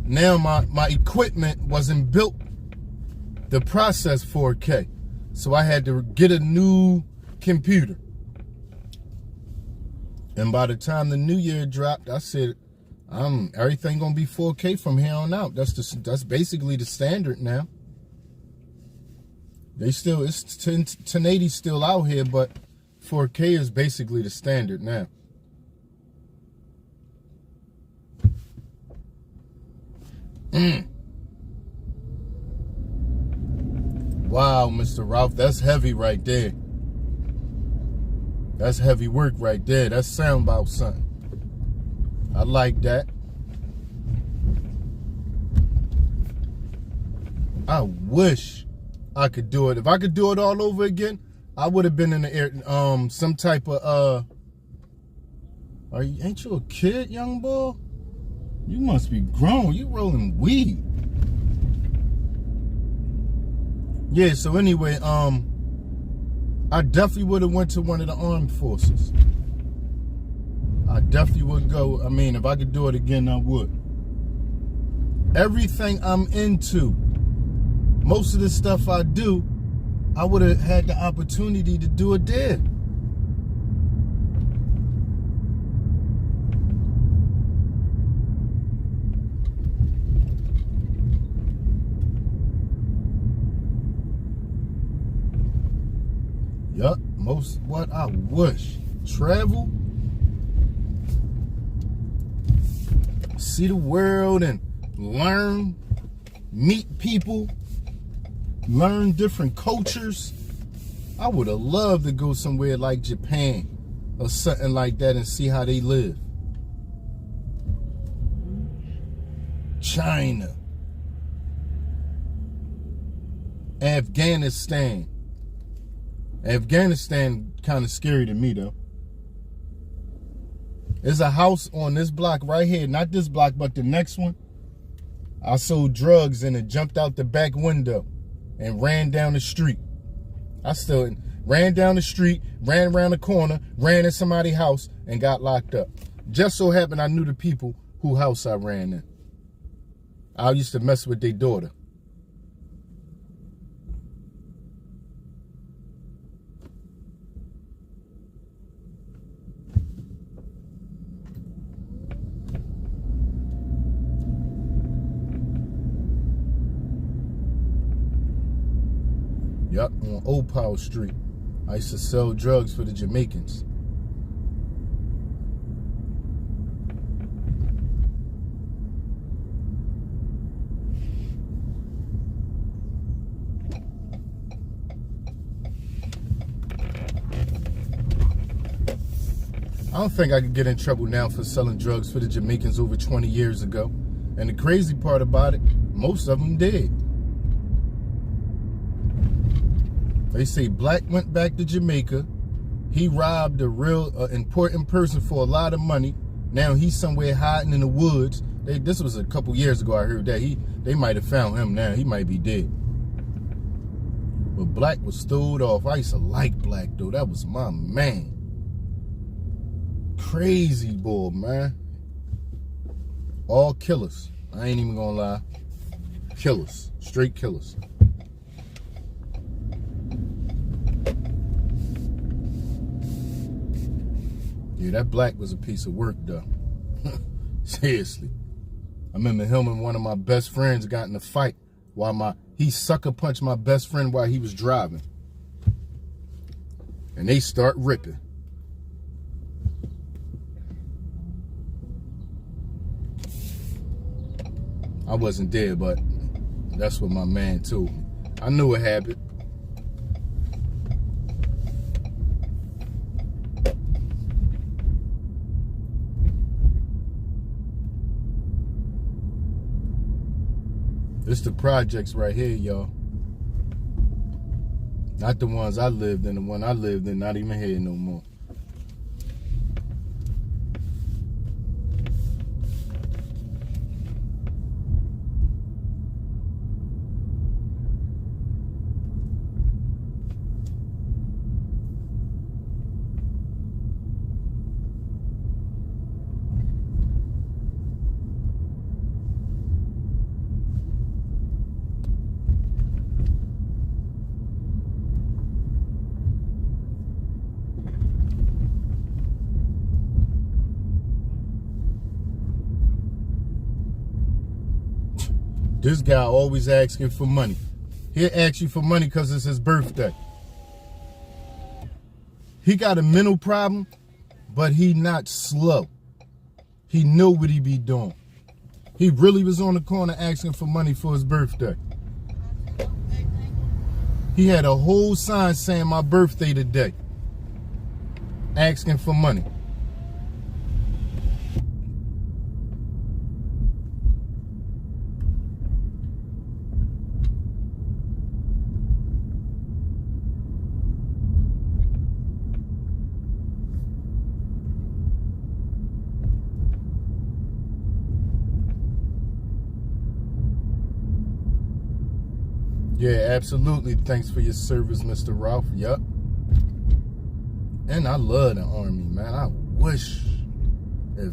now my equipment wasn't built to process 4K. So I had to get a new computer. And by the time the new year dropped, I said, everything gonna be 4K from here on out. That's basically the standard now. It's 1080 still out here, but 4K is basically the standard now. Wow, Mr. Ralph, that's heavy right there. That's heavy work right there. That's sound about something. I like that. I wish I could do it. If I could do it all over again, I would have been in the air, some type of, ain't you a kid, young boy? You must be grown. You rolling weed. Yeah, so anyway, I definitely would have went to one of the armed forces. I definitely would go. I mean, if I could do it again, I would. Everything I'm into, most of the stuff I do, I would have had the opportunity to do it there. Yup, most what I wish. Travel, see the world and learn, meet people, learn different cultures. I would have loved to go somewhere like Japan or something like that and see how they live. China, Afghanistan. Afghanistan kind of scary to me though. There's a house on this block right here, not this block, but the next one. I sold drugs and it jumped out the back window and ran down the street. I still ran down the street, ran around the corner, ran in somebody's house and got locked up. Just so happened I knew the people whose house I ran in. I used to mess with their daughter. Yup, on Old Powell Street. I used to sell drugs for the Jamaicans. I don't think I could get in trouble now for selling drugs for the Jamaicans over 20 years ago. And the crazy part about it, most of them did. They say Black went back to Jamaica. He robbed a real important person for a lot of money. Now he's somewhere hiding in the woods. This was a couple years ago I heard that. They might have found him now. He might be dead. But Black was stowed off. I used to like Black though. That was my man. Crazy boy, man. All killers. I ain't even gonna lie. Killers. Straight killers. Yeah, that Black was a piece of work, though. Seriously. I remember him and one of my best friends got in a fight while he sucker punched my best friend while he was driving. And they start ripping. I wasn't there, but that's what my man told me. I knew it happened. It's the projects right here, y'all. Not the ones I lived in. The one I lived in, not even here no more. This guy always asking for money. He'll ask you for money because it's his birthday. He got a mental problem, but he not slow. He know what he be doing. He really was on the corner asking for money for his birthday. He had a whole sign saying my birthday today. Asking for money. Yeah, absolutely. Thanks for your service, Mr. Ralph. Yup. And I love the Army, man. I wish,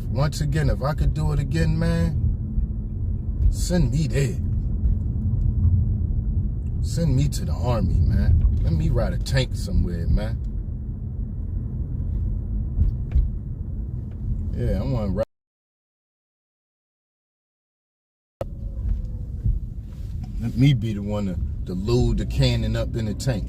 once again, if I could do it again, man, send me there. Send me to the Army, man. Let me ride a tank somewhere, man. Yeah, I want to ride. Let me be the one to load the cannon up in the tank.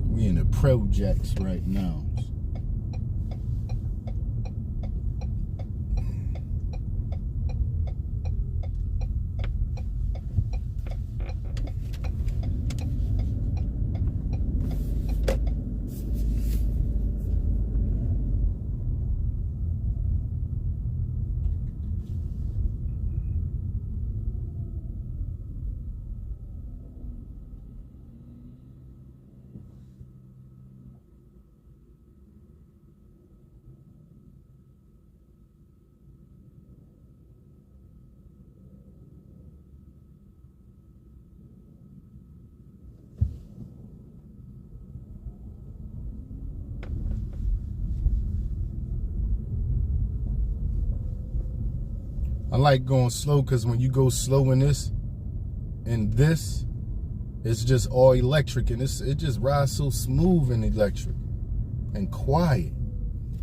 We in the projects right now. I like going slow because when you go slow in this, it's just all electric, and it just rides so smooth and electric and quiet.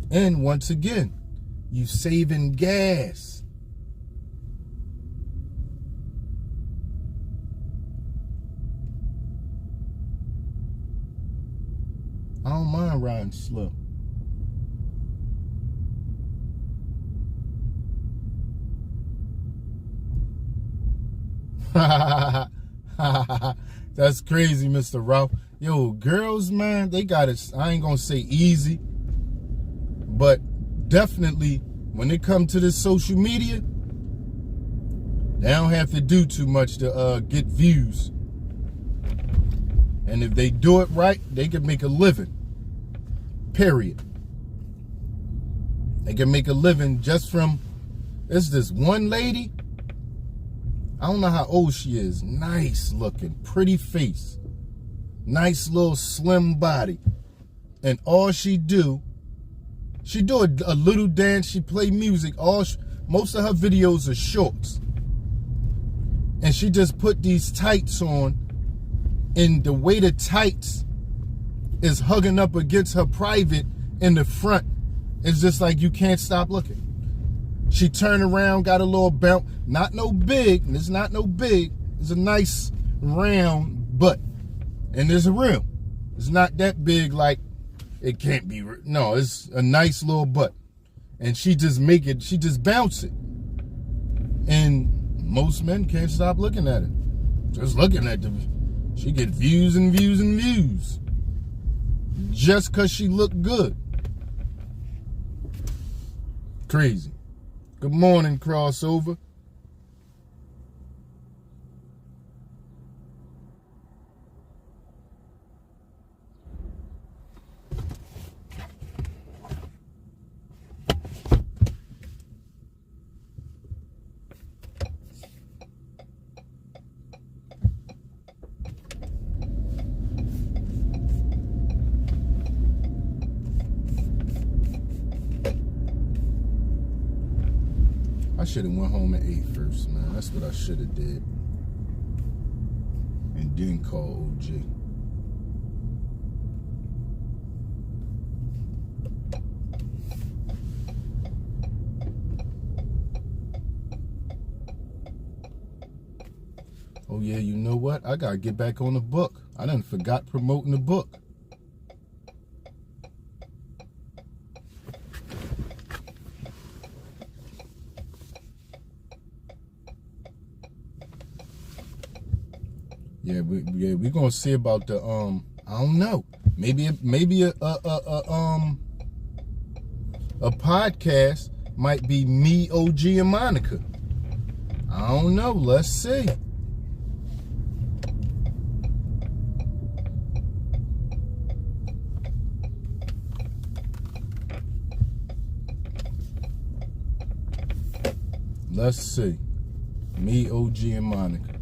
And once again, you saving gas. I don't mind riding slow. That's crazy, Mr. Ralph. Yo, girls, man, they got it. I ain't gonna say easy, but definitely when it comes to this social media, they don't have to do too much to get views. And if they do it right, they can make a living. Period. They can make a living just from, it's this one lady. I don't know how old she is. Nice looking, pretty face. Nice little slim body. And all she do a little dance, she play music. Most of her videos are shorts. And she just put these tights on, and the way the tights is hugging up against her private in the front, it's just like you can't stop looking. She turned around, got a little bounce. Not no big. It's not no big. It's a nice round butt. And there's a rim. It's not that big like it can't be. No, it's a nice little butt. And she just bounce it. And most men can't stop looking at it. Just looking at them. She get views and views and views. Just because she looked good. Crazy. Good morning, crossover. I should have went home and ate first, man. That's what I should have did. And didn't call OG. Oh yeah, you know what? I gotta get back on the book. I done forgot promoting the book. Yeah, we're gonna see about the I don't know. Maybe a podcast might be me, OG, and Monica. I don't know. Let's see. Let's see. Me, OG, and Monica.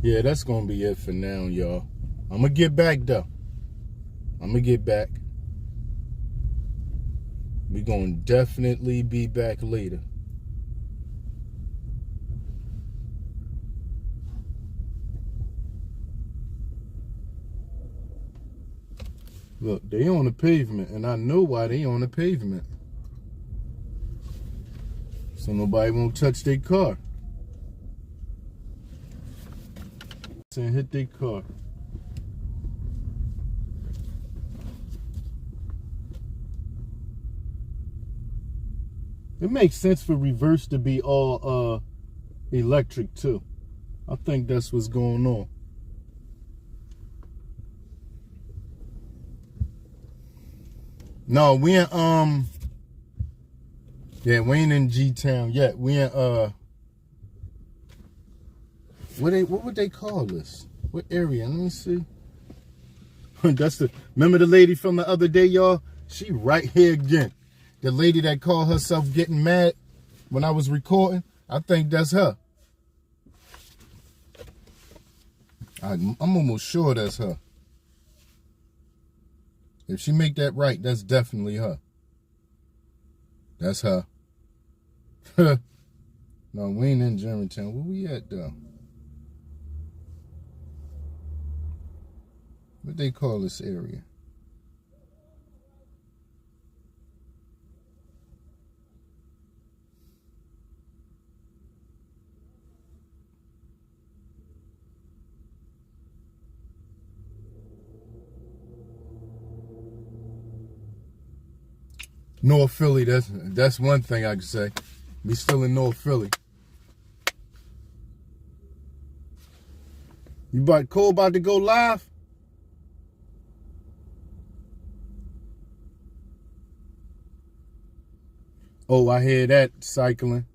Yeah, that's gonna be it for now, y'all. I'm gonna get back though. I'm gonna get back. We gonna definitely be back later. Look, they on the pavement, and I know why they on the pavement. So nobody won't touch their car. And hit their car. It makes sense for reverse to be all electric too. I think that's what's going on. No, we in yeah, we ain't in G-Town yet. We in what would they call this? What area? Let me see. That's remember the lady from the other day, y'all? She right here again. The lady that called herself getting mad when I was recording. I think that's her. I'm almost sure that's her. If she make that right, that's definitely her. That's her. No, we ain't in Germantown. Where we at though? What they call this area? North Philly, that's one thing I can say. We still in North Philly. Cole about to go live? Oh, I hear that cycling.